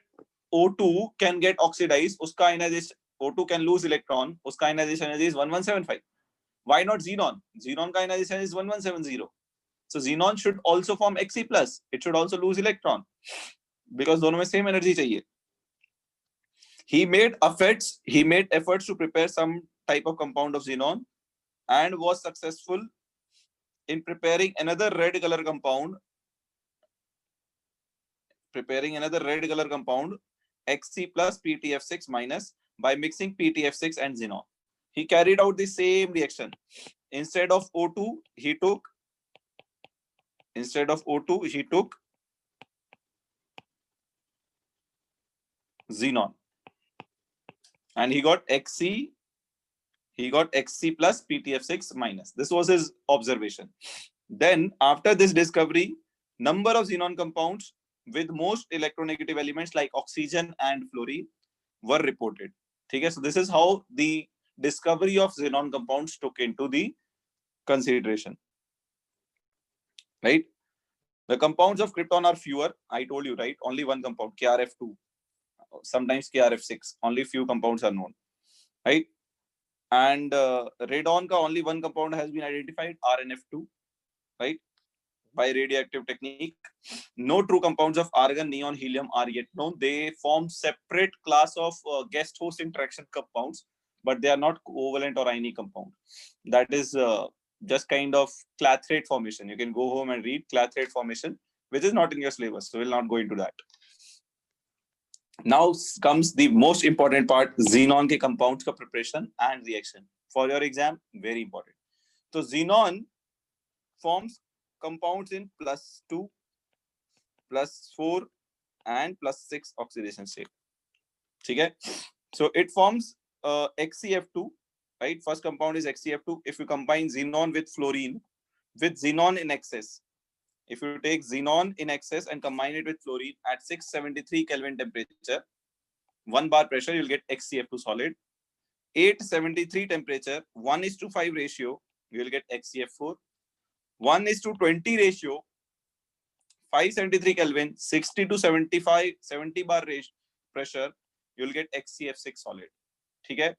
O2 can get oxidized, uska ionization, O2 can lose electron, uska ionization energy is 1175. Why not xenon? Xenon ka ionization is 1170. So xenon should also form Xe plus. It should also lose electron because दोनों में same energy चाहिए. He made efforts to prepare some type of compound of xenon and was successful in preparing another red color compound, Xe plus PTF6 minus, by mixing PTF6 and xenon. He carried out the same reaction. Instead of O2, he took xenon. And he got Xe plus PTF6 minus. This was his observation. Then after this discovery, number of xenon compounds with most electronegative elements like oxygen and fluorine were reported. Okay, so this is how the discovery of xenon compounds took into the consideration. Right? The compounds of krypton are fewer. I told you, right? Only one compound, KrF2. Sometimes KrF6. Only few compounds are known. Right? And radon ka only one compound has been identified, RNF2. Right? By radioactive technique. No true compounds of argon, neon, helium are yet known. They form separate class of guest host interaction compounds, but they are not covalent or ionic compound. That is just kind of clathrate formation. You can go home and read clathrate formation, which is not in your syllabus, so we'll not go into that. Now comes the most important part, xenon ke compounds ka preparation and reaction. For your exam, very important. So xenon forms compounds in +2, +4 and +6 oxidation state. Okay? So it forms XeF2, right? First compound is XeF2. If you combine xenon with fluorine, with xenon in excess, if you take xenon in excess and combine it with fluorine at 673 Kelvin temperature, 1 bar pressure, you'll get XeF2 solid. 873 temperature, 1:5 ratio, you will get XeF4. 1:20 ratio, 573 Kelvin, 60 to 75, 70 bar pressure, you'll get XeF6 solid. Okay?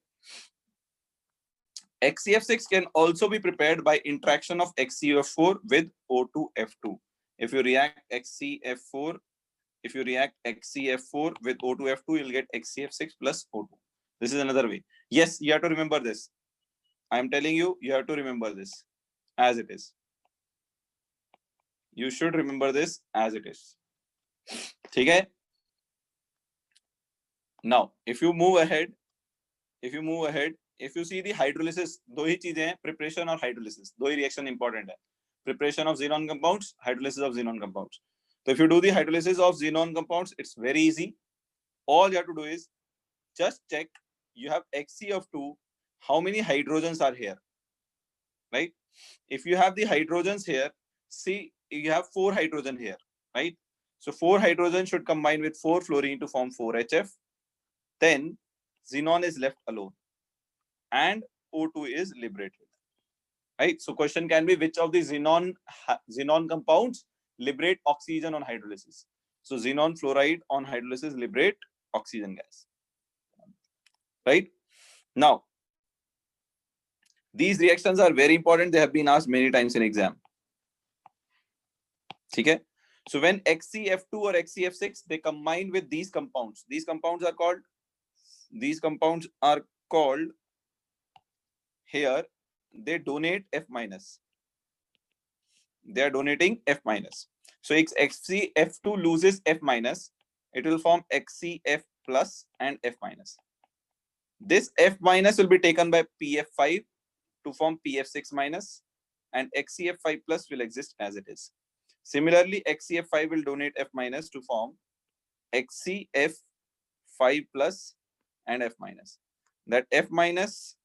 XeF6 can also be prepared by interaction of XeF4 with O2F2. If you react XeF4 with O2F2, you'll get XeF6 plus O2. This is another way. Yes, you have to remember this. I'm telling you, you have to remember this as it is. You should remember this as it is. Okay? Now, if you move ahead, if you see the hydrolysis, दो ही चीजें हैं, preparation और hydrolysis. दो ही reaction important है. Preparation of xenon compounds, hydrolysis of xenon compounds. So if you do the hydrolysis of xenon compounds, it's very easy. All you have to do is just check you have XeF2, how many hydrogens are here, right? If you have the hydrogens here, see you have 4 hydrogen here, right? So 4 hydrogen should combine with 4 fluorine to form 4HF. Then xenon is left alone and O2 is liberated, right? So question can be, which of the xenon compounds liberate oxygen on hydrolysis? So xenon fluoride on hydrolysis liberate oxygen gas, right? Now, these reactions are very important. They have been asked many times in exam. Okay? So when XCF2 or XCF6, they combine with these compounds. These compounds are called here, they donate F minus. They are donating F minus. So XCF2 loses F minus. It will form XCF plus and F minus. This F minus will be taken by PF5 to form PF6 minus, and XCF5 plus will exist as it is. Similarly, XCF5 will donate F minus to form XCF5 plus and F minus. That F minus,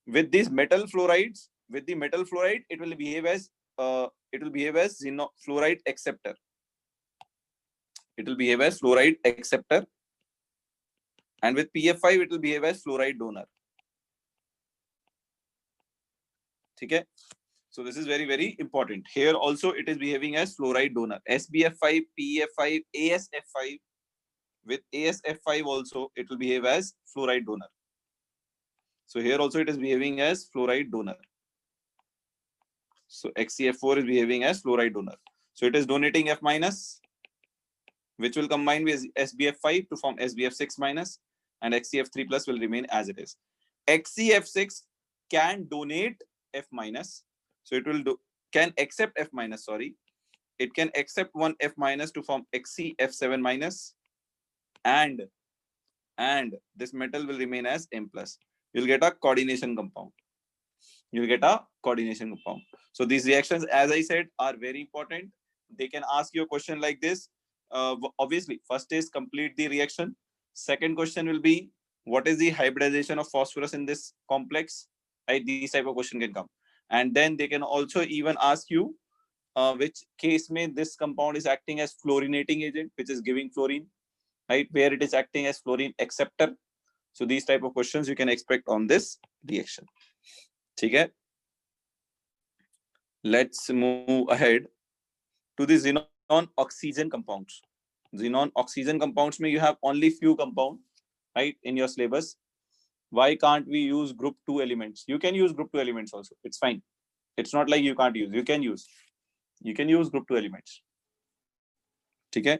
with these metal fluorides, with the metal fluoride, it will behave as fluoride acceptor. It will behave as fluoride acceptor, and with PF5 it will behave as fluoride donor. Okay? So this is very, very important. Here also it is behaving as fluoride donor. SBF5, PF5, ASF5. With ASF5 also it will behave as fluoride donor. So here also it is behaving as fluoride donor. So XCF4 is behaving as fluoride donor. So it is donating F minus, which will combine with SBF5 to form SBF6 minus, and XCF3 plus will remain as it is. XCF6 can donate F minus. So it will can accept F minus, sorry. It can accept one F minus to form XCF7 minus, and this metal will remain as M plus. You'll get a coordination compound. So these reactions, as I said, are very important. They can ask you a question like this. Obviously, first is complete the reaction. Second question will be, what is the hybridization of phosphorus in this complex? Right, these type of question can come. And then they can also even ask you which case may this compound is acting as fluorinating agent, which is giving fluorine, right? Where it is acting as fluorine acceptor. So these type of questions you can expect on this reaction. Okay? Let's move ahead to the xenon oxygen compounds. Xenon oxygen compounds may you have only few compounds, right, in your syllabus. Why can't we use group 2 elements? You can use group 2 elements also. It's fine. It's not like you can't use. You can use group 2 elements. Okay?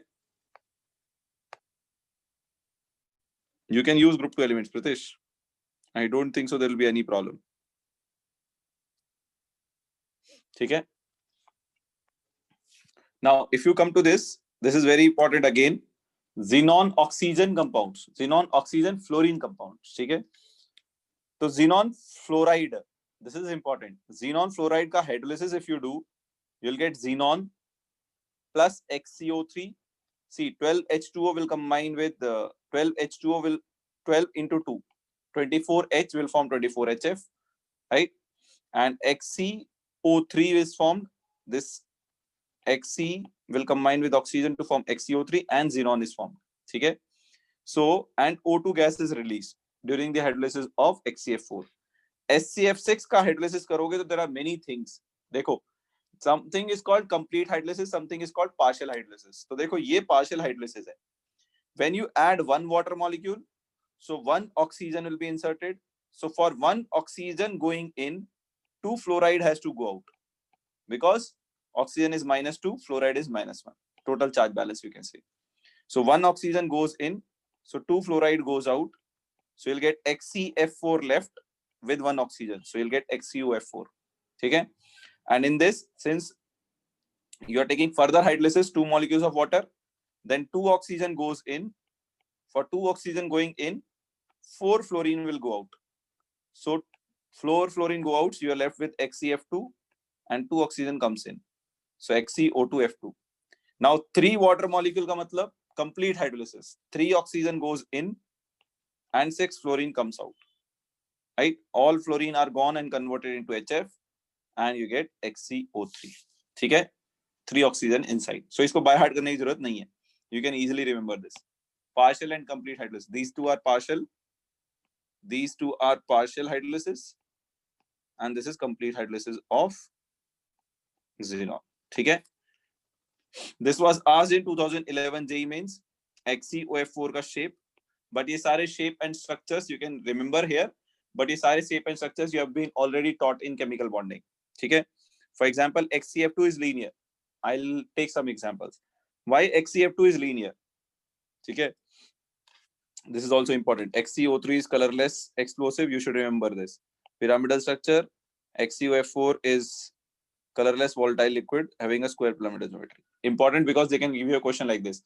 You can use group 2 elements, Pritesh. I don't think so there will be any problem. Okay? Now, if you come to this is very important again. Xenon oxygen compounds. Xenon oxygen fluorine compounds. Okay? So xenon fluoride. This is important. Xenon fluoride ka hydrolysis if you do, you'll get xenon plus XCO3. See, 12H2O will combine with 12H2O will 12 into 2. 24H will form 24HF, right? And XCO3 is formed. This Xc will combine with oxygen to form XCO3 and xenon is formed. Okay? So, and O2 gas is released during the hydrolysis of XCF4. SCF6 का hydrolysis करोगे तो there are many things. देखो, something is called complete hydrolysis, something is called partial hydrolysis. तो देखो ये partial hydrolysis है. When you add one water molecule, so one oxygen will be inserted. So for one oxygen going in, 2 fluoride has to go out, because oxygen is -2, fluoride is -1. Total charge balance you can say. So one oxygen goes in, so 2 fluoride goes out. So you'll get XCF4 left with one oxygen. So you'll get XCOF4. Okay? And in this, since you are taking further hydrolysis, 2 molecules of water, then 2 oxygen goes in. For 2 oxygen going in, 4 fluorine will go out. So 4 fluorine go out, so you are left with XCF2 and 2 oxygen comes in. So XCO2F2. Now 3 water molecule ka matlab complete hydrolysis. 3 oxygen goes in and 6 fluorine comes out. Right? All fluorine are gone and converted into HF, and you get XCO3. ठीक है, 3 oxygen inside. So इसको by heart करने की जरूरत नहीं है. You can easily remember this. Partial and complete hydrolysis. These two are partial. These two are partial hydrolysis, and this is complete hydrolysis of xenon. ठीक है. This was asked in 2011 JEE Mains. XeOF4 का shape. But ये सारे shape and structures you can remember here. But ये सारे shape and structures you have been already taught in chemical bonding. ठीक है. For example, XCF2 is linear. I'll take some examples. Why XCF2 is linear? ठीक है. This is also important. XCO3 is colorless explosive. You should remember this. Pyramidal structure. XCOF4 is colorless volatile liquid having a square pyramidal geometry. Important because they can give you a question like this.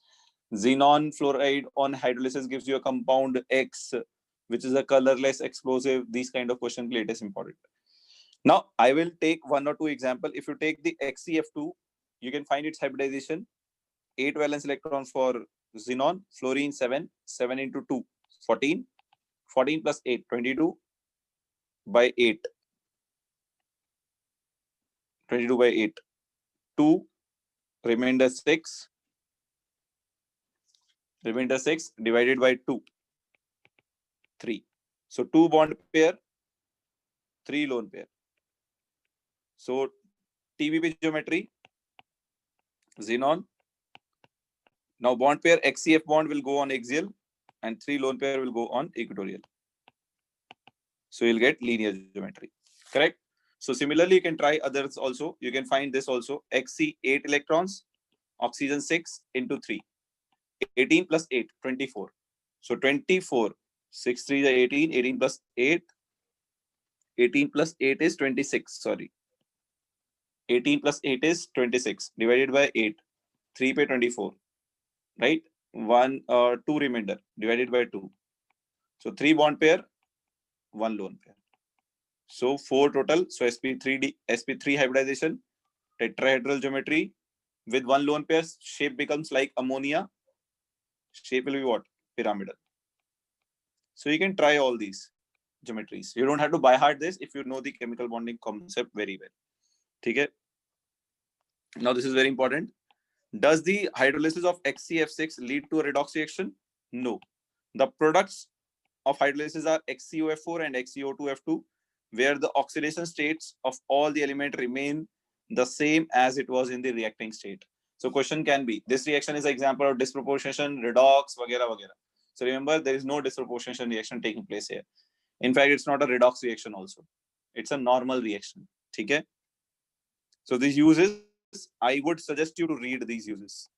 Xenon fluoride on hydrolysis gives you a compound X, which is a colorless explosive. These kind of questions, it is important. Now, I will take 1 or 2 examples. If you take the XCF2, you can find its hybridization. 8 valence electron for xenon, fluorine 7, 7 into 2, 14, 14 plus 8, 22 by 8, 22 by 8, 2, remainder 6 divided by 2, 3. So 2 bond pair, 3 lone pair. So TBP geometry, xenon. Now bond pair XCF bond will go on axial and 3 lone pair will go on equatorial. So you'll get linear geometry, correct? So similarly, you can try others also. You can find this also. Xc 8 electrons, oxygen 6 into 3. 18 plus 8, 24. So 24, 6 3 is 18, 18 plus 8. 18 plus 8 is 26, sorry. 18 plus 8 is 26 divided by 8. 3 by 24, right? 2 remainder divided by 2. So 3 bond pair, 1 lone pair. So 4 total. So sp3 hybridization, tetrahedral geometry with 1 lone pair. Shape becomes like ammonia. Shape will be what? Pyramidal. So you can try all these geometries. You don't have to by heart this if you know the chemical bonding concept very well. Okay. Now this is very important. Does the hydrolysis of XCF6 lead to a redox reaction? No. The products of hydrolysis are XCOF4 and XCO2F2, where the oxidation states of all the elements remain the same as it was in the reacting state. So question can be, this reaction is an example of disproportionation, redox, vagera, vagera. So remember, there is no disproportionation reaction taking place here. In fact, it's not a redox reaction also. It's a normal reaction. Okay? So these uses, I would suggest you to read these uses.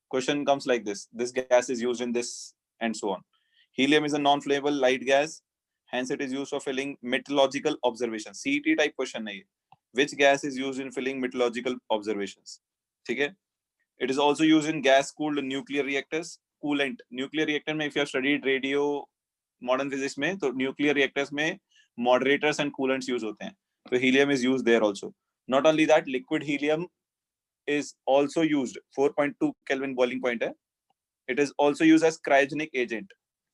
Question comes like this. This gas is used in this and so on. Helium is a non-flammable light gas. Hence, it is used for filling meteorological observations. CET type question hai. Which gas is used in filling meteorological observations? Okay? It is also used in gas-cooled nuclear reactors. Coolant. Nuclear reactor mein, if you have studied radio, modern physics mein, so nuclear reactors mein moderators and coolants use hote hain. So helium is used there also. Not only that, liquid helium is also used. 4.2 Kelvin boiling point hai. It is also used as cryogenic agent,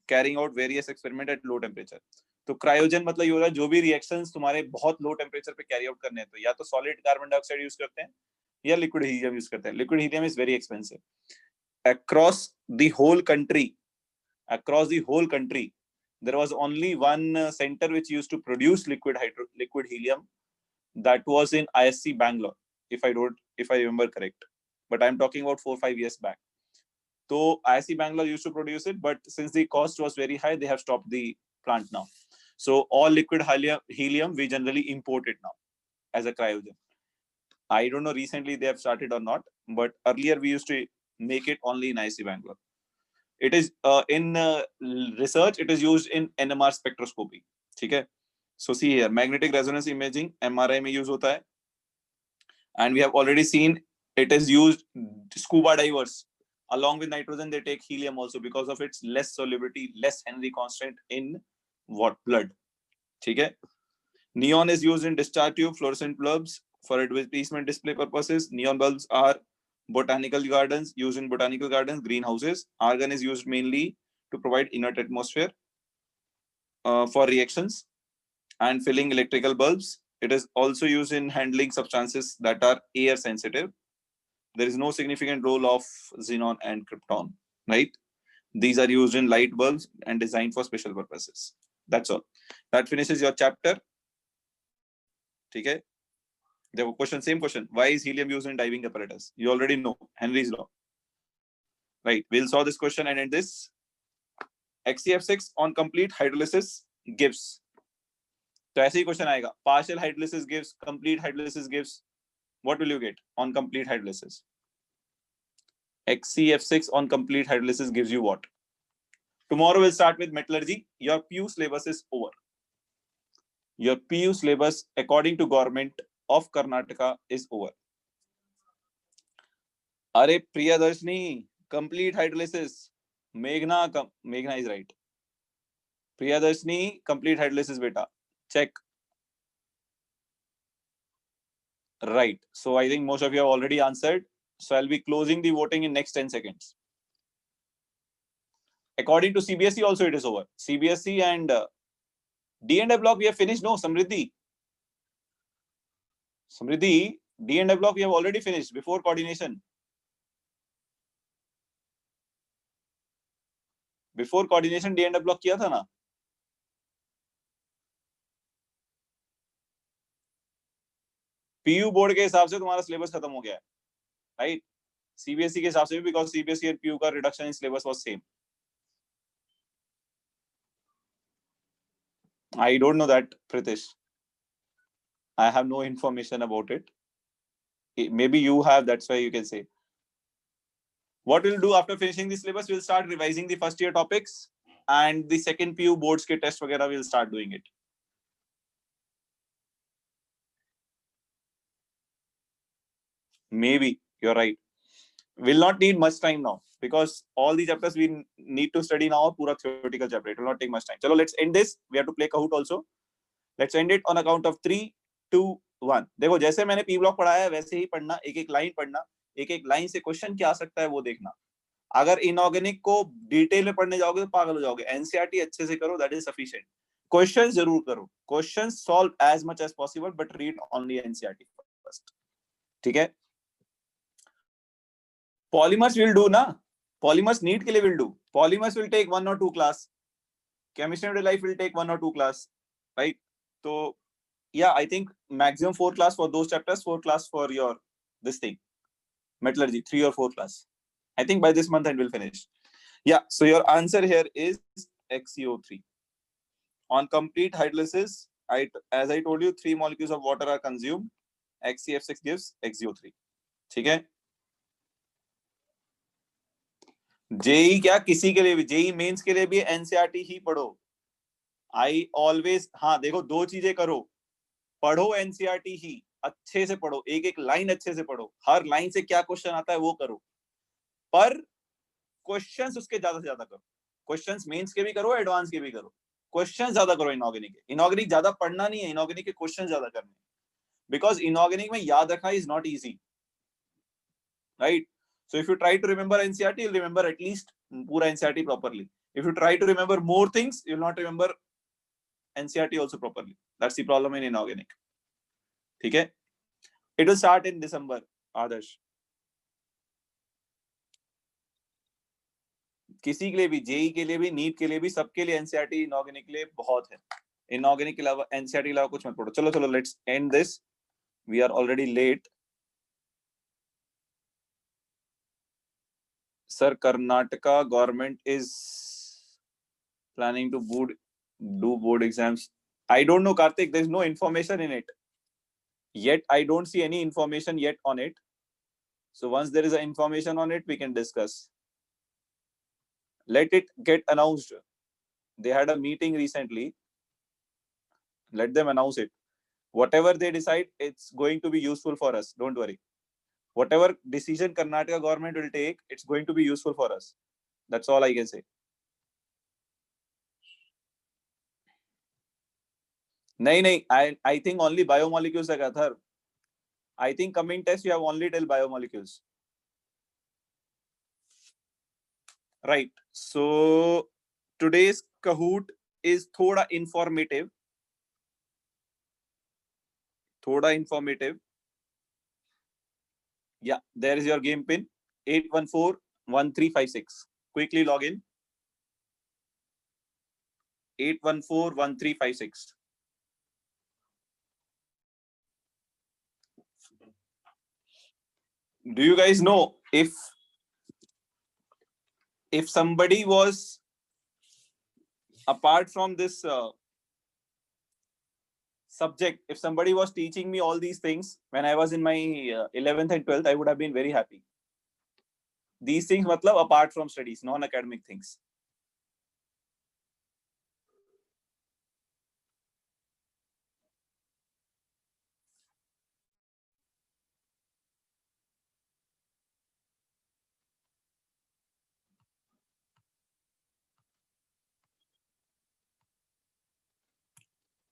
carrying out various experiments at low temperature. तो क्रायोजन मतलब ये हो रहा है जो भी reactions तुम्हारे बहुत लो टेम्परेचर पे कैरी आउट करने हैं तो या तो सॉलिड कार्बन डाइऑक्साइड यूज करते हैं या लिक्विड हीलियम यूज करते हैं. Liquid helium is very expensive. across the whole country there was only one center which used to produce liquid helium. That was in ISC Bangalore, if I remember correct, but I'm talking about 4-5 years back. So ISC Bangalore used to produce it, but since the cost was very high, they have stopped the plant now. So all liquid helium we generally import it now as a cryogen. I don't know recently they have started or not, but earlier we used to make it only in ISC Bangalore. It is in research, it is used in NMR spectroscopy. Okay? So see here, magnetic resonance imaging, MRI mein use hota hai. And we have already seen it is used, scuba divers, along with nitrogen, they take helium also because of its less solubility, less Henry constant in what? Blood. Okay? Neon is used in discharge tube, fluorescent bulbs for advertisement display purposes. Neon bulbs are botanical gardens, used in botanical gardens, greenhouses. Argon is used mainly to provide inert atmosphere for reactions. and filling electrical bulbs. It is also used in handling substances that are air sensitive. There is no significant role of xenon and krypton, right? These are used in light bulbs and designed for special purposes. That's all. That finishes your chapter. Okay. The question, same question. Why is helium used in diving apparatus? You already know Henry's law. Right. We'll solve this question and end this. XCF6 on complete hydrolysis gives. तो ऐसे ही question आएगा. Partial hydrolysis gives, complete hydrolysis gives. What will you get on complete hydrolysis? XCF6 on complete hydrolysis gives you what? Tomorrow we'll start with metallurgy. Your PU syllabus is over. Your PU syllabus, according to government of Karnataka, is over. Are Priyadarshini, complete hydrolysis. Meghna is right. Priyadarshini, complete hydrolysis, beta. Check. Right. So I think most of you have already answered. So I'll be closing the voting in next 10 seconds. According to CBSE also it is over. CBSE and D&A block we have finished. No, Samriddhi, D&A block we have already finished before coordination. Before coordination D&A block किया था ना? PU board के हिसाब से तुम्हारा syllabus खत्म हो गया है, राइट? CBSE के हिसाब से भी, because CBSE and PU का reduction in syllabus was same. I don't know that, Pritish. I have no information about it. Maybe you have, that's why you can say. What we'll do after finishing the syllabus, we'll start revising the first year topics, and the second PU boards के test वगैरह we'll start doing it. Maybe you're right. We'll not need much time now because all the chapters we need to study now are pura theoretical chapter. It will not take much time. Chalo, let's end this. We have to play Kahoot also. Let's end it on a count of 3, 2, 1. देखो जैसे मैंने P block पढ़ाया है वैसे ही पढ़ना, एक एक line पढ़ना, एक एक लाइन से क्वेश्चन क्या आ सकता है वो देखना. अगर इनऑर्गेनिक को डिटेल में पढ़ने जाओगे तो पागल हो जाओगे. एनसीईआरटी अच्छे से करो, दैट इज सफिशिएंट. क्वेश्चंस जरूर करो, questions solve as much as possible, but read only NCERT first. ठीक है. पॉलीमर्स विल डू ना, पॉलीमर्स नीट के लिए will do. Polymers will take 1 or 2 class. Chemistry and life will take 1 or 2 class, right? तो yeah, I think maximum 4 class for those chapters, 4 class for your this thing, metallurgy, 3 or 4 class. I think by this month end we'll finish. Yeah, so your answer here is XCO3. On complete hydrolysis, as I told you, 3 molecules of water are consumed. XCF6 gives XCO3. ठीक है. JEE क्या किसी के लिए भी, JEE mains के लिए भी एनसीईआरटी ही पढ़ो. आई ऑलवेज, हाँ देखो, 2 चीजें करो. पढ़ो एनसीईआरटी ही, अच्छे से पढ़ो, एक एक लाइन अच्छे से पढ़ो, हर लाइन से क्या क्वेश्चन आता है वो करो, पर क्वेश्चंस उसके ज्यादा से ज्यादा करो. क्वेश्चंस मेंस के भी करो, एडवांस के भी करो. क्वेश्चन ज्यादा करो इनऑर्गेनिक के. इनऑर्गेनिक ज्यादा पढ़ना नहीं है, इनऑर्गेनिक के क्वेश्चन ज्यादा करने. बिकॉज इनऑर्गेनिक में याद रखना is not easy, right? So if you try to remember NCERT, you'll remember at least pura NCERT properly. If you try to remember more things, you'll not remember NCERT also properly. That's the problem in inorganic. ठीक है? It will start in December, Adarsh. किसी के लिए भी, JEE के लिए भी, NEET के लिए भी, सबके लिए NCERT इनऑर्गेनिक के लिए बहुत है. इनऑर्गेनिक के अलावा NCERT के अलावा कुछ मत पढ़ो. चलो let's end this. We are already late. Sir, Karnataka government is planning to do board exams. I don't know, Karthik. There's no information in it yet. I don't see any information yet on it. So once there is information on it, we can discuss. Let it get announced. They had a meeting recently. Let them announce it. Whatever they decide, it's going to be useful for us. Don't worry. Whatever decision Karnataka government will take, it's going to be useful for us. That's all I can say. नहीं, I think only biomolecules है Gathar. I think coming test you have only till biomolecules. Right. So today's Kahoot is thoda informative. थोड़ा informative. Yeah, there is your game pin 8141356. Quickly log in. 8141356. Do you guys know if somebody was apart from this subject, if somebody was teaching me all these things when I was in my 11th and 12th, I would have been very happy. These things matlab apart from studies, non-academic things.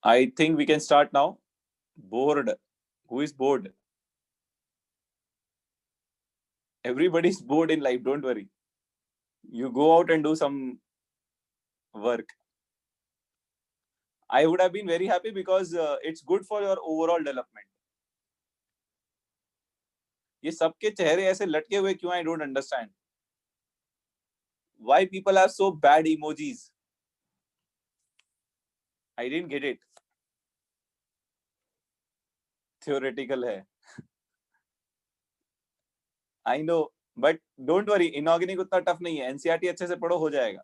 I think we can start now. Bored. Who is bored? Everybody's bored in life, don't worry. You go out and do some work. I would have been very happy because it's good for your overall development. ये सबके चेहरे ऐसे लटके हुए क्यों? I don't understand. Why people have so bad emojis? I didn't get it. Theoretical है. I know, but don't worry. Inorganic उतना tough नहीं है. NCERT अच्छे से पढ़ो, हो जाएगा.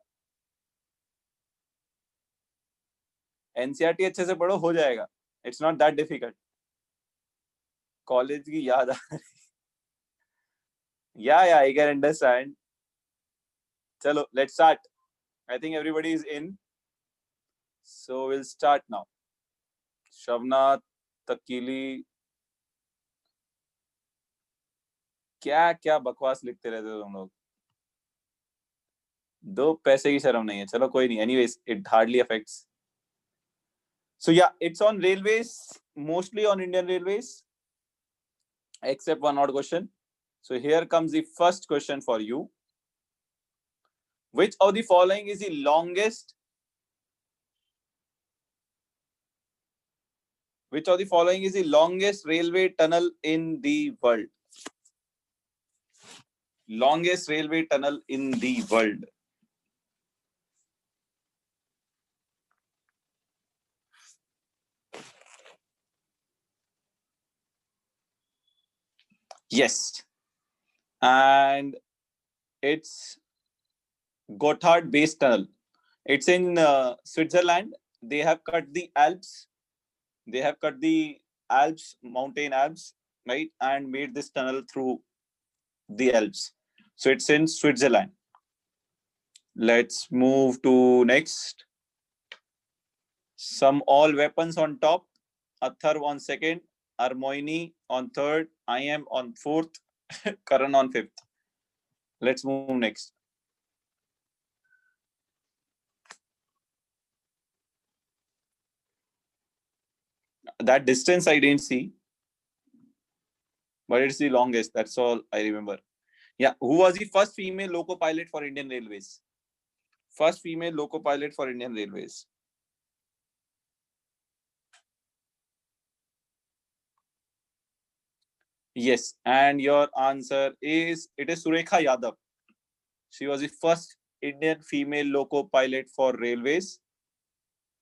NCERT अच्छे से पढ़ो, हो जाएगा. It's not that difficult. College की याद आ रही. Yeah, I can understand. Chalo, let's start. I think everybody is in. So we'll start now. Shavnath, Takili. क्या क्या बकवास लिखते रहते हो तुम लोग? दो पैसे की शर्म नहीं है. चलो कोई नहीं. Anyways, it hardly affects. So yeah, it's on railways, mostly on Indian Railways, except one odd question. So here comes the first question for you. Which of the following is the longest? Which of the following is the longest railway tunnel in the world? Longest railway tunnel in the world. Yes. And it's Gotthard Base Tunnel. It's in Switzerland. They have cut the Alps. They have cut the Alps, mountain Alps, right? And made this tunnel through the Alps. So it's in Switzerland. Let's move to next. Some all weapons on top. Athar on second. Armoini on third. I am on fourth. Karan on fifth. Let's move next. That distance I didn't see, but it's the longest. That's all I remember. Yeah. Who was the first female loco pilot for Indian Railways? First female loco pilot for Indian Railways. Yes. And your answer is, it is Surekha Yadav. She was the first Indian female loco pilot for Railways.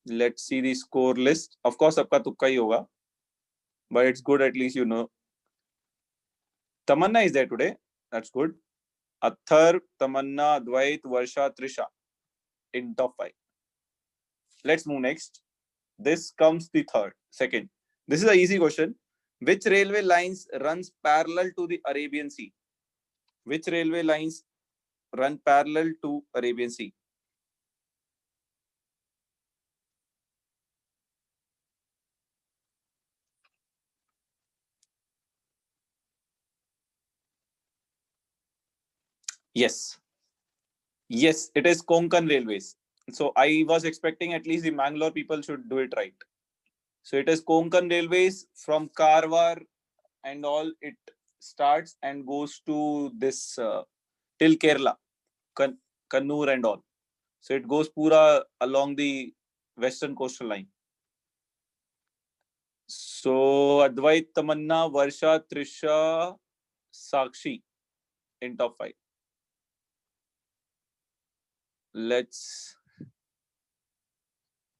Let's see the score list. Of course, सबका तुक्का ही होगा, but it's good at least you know. Tamanna is there today. That's good. Athar, Tamanna, Dwight, Varsha, Trisha in top 5. Let's move next. This comes the second. This is an easy question. Which railway lines runs parallel to the Arabian Sea? Which railway lines run parallel to Arabian Sea? Yes. Yes, it is Konkan Railways. So I was expecting at least the Mangalore people should do it right. So it is Konkan Railways from Karwar and all. It starts and goes to this till Kerala, Kannur and all. So it goes pura along the western coastal line. So Advait, Tamanna, Varsha, Trisha, Sakshi in top 5. Let's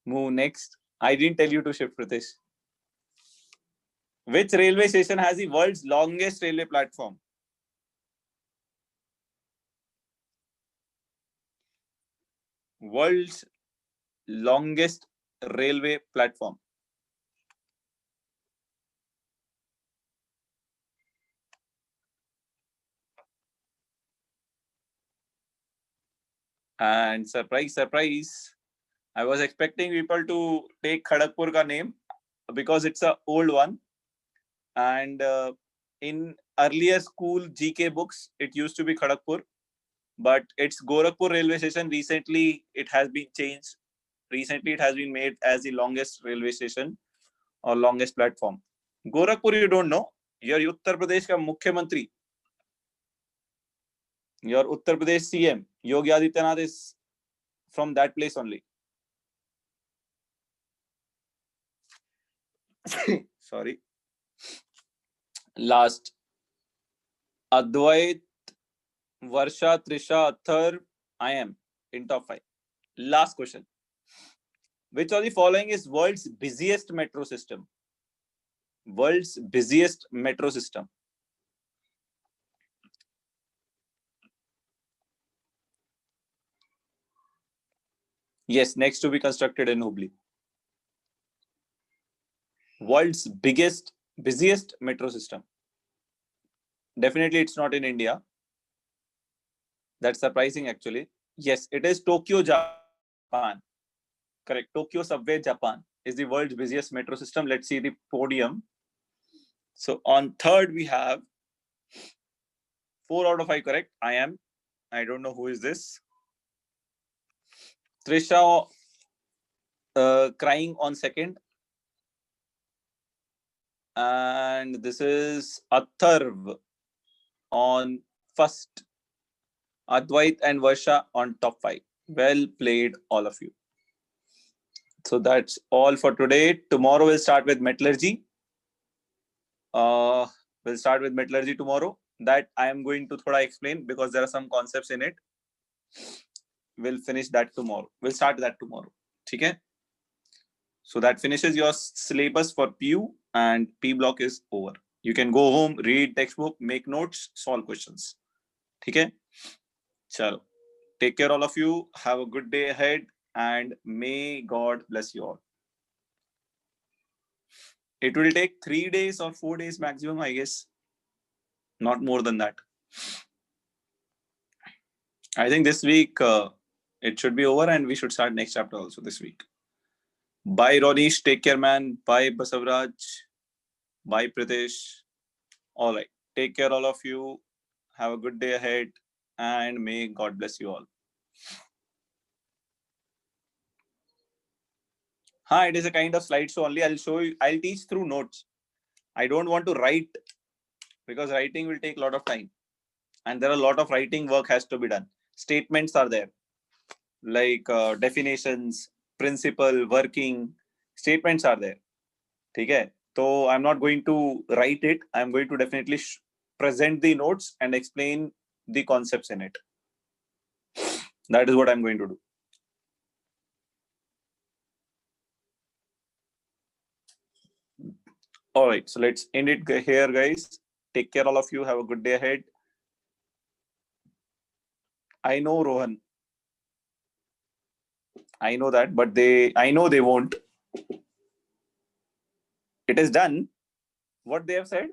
move next. I didn't tell you to shift, Pritesh. Which railway station has the world's longest railway platform? World's longest railway platform. And surprise, surprise, I was expecting people to take Kharagpur ka name because it's a old one. And in earlier school GK books, it used to be Kharagpur, but it's Gorakhpur railway station. Recently, it has been changed. Recently, it has been made as the longest railway station or longest platform. Gorakhpur, you don't know. Your Uttar Pradesh ka Mukhyamantri, your Uttar Pradesh CM, Yogi Adityanath is from that place only. Sorry. Last. Advait, Varsha, Trisha, Athar, I am in top 5. Last question. Which of the following is world's busiest metro system? World's busiest metro system. Yes, next to be constructed in Hubli. World's busiest metro system. Definitely it's not in India. That's surprising actually. Yes, it is Tokyo, Japan. Correct. Tokyo Subway, Japan is the world's busiest metro system. Let's see the podium. So on third, we have 4 out of 5 correct. I am. I don't know who is this. Trisha crying on second. And this is Atharv on first. Advait and Varsha on top 5. Well played, all of you. So that's all for today. Tomorrow we'll start with metallurgy. We'll start with metallurgy tomorrow. That I am going to thoda explain because there are some concepts in it. We'll finish that tomorrow. We'll start that tomorrow. Okay? So that finishes your syllabus for PU and P block is over. You can go home, read textbook, make notes, solve questions. Okay? Chalo. Take care, all of you. Have a good day ahead and may God bless you all. It will take 3 days or 4 days maximum, I guess. Not more than that. I think this week it should be over and we should start next chapter also this week. Bye, Ronish. Take care, man. Bye, Basavraj. Bye, Pritesh. All right. Take care, all of you. Have a good day ahead and may God bless you all. Hi, it is a kind of slideshow only. I'll show you. I'll teach through notes. I don't want to write because writing will take a lot of time. And there are a lot of writing work has to be done. Statements are there. Like definitions, principle, working. Statements are there. Okay? So I'm not going to write it. I'm going to definitely present the notes and explain the concepts in it. That is what I'm going to do. All right. So let's end it here, guys. Take care, all of you. Have a good day ahead. I know, Rohan. I know that, but I know they won't. It is done. What they have said?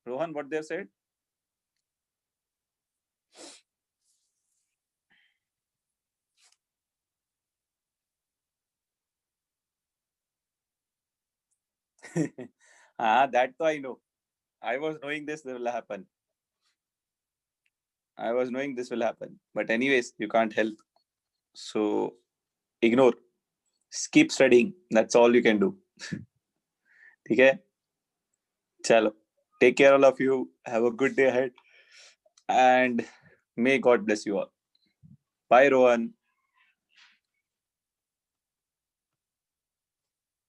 Rohan, what they have said? That I know. I was knowing this will happen. I was knowing this will happen. But anyways, you can't help. So ignore. Keep studying. That's all you can do. Okay? Chalo. Take care, all of you. Have a good day ahead. And may God bless you all. Bye, Rohan.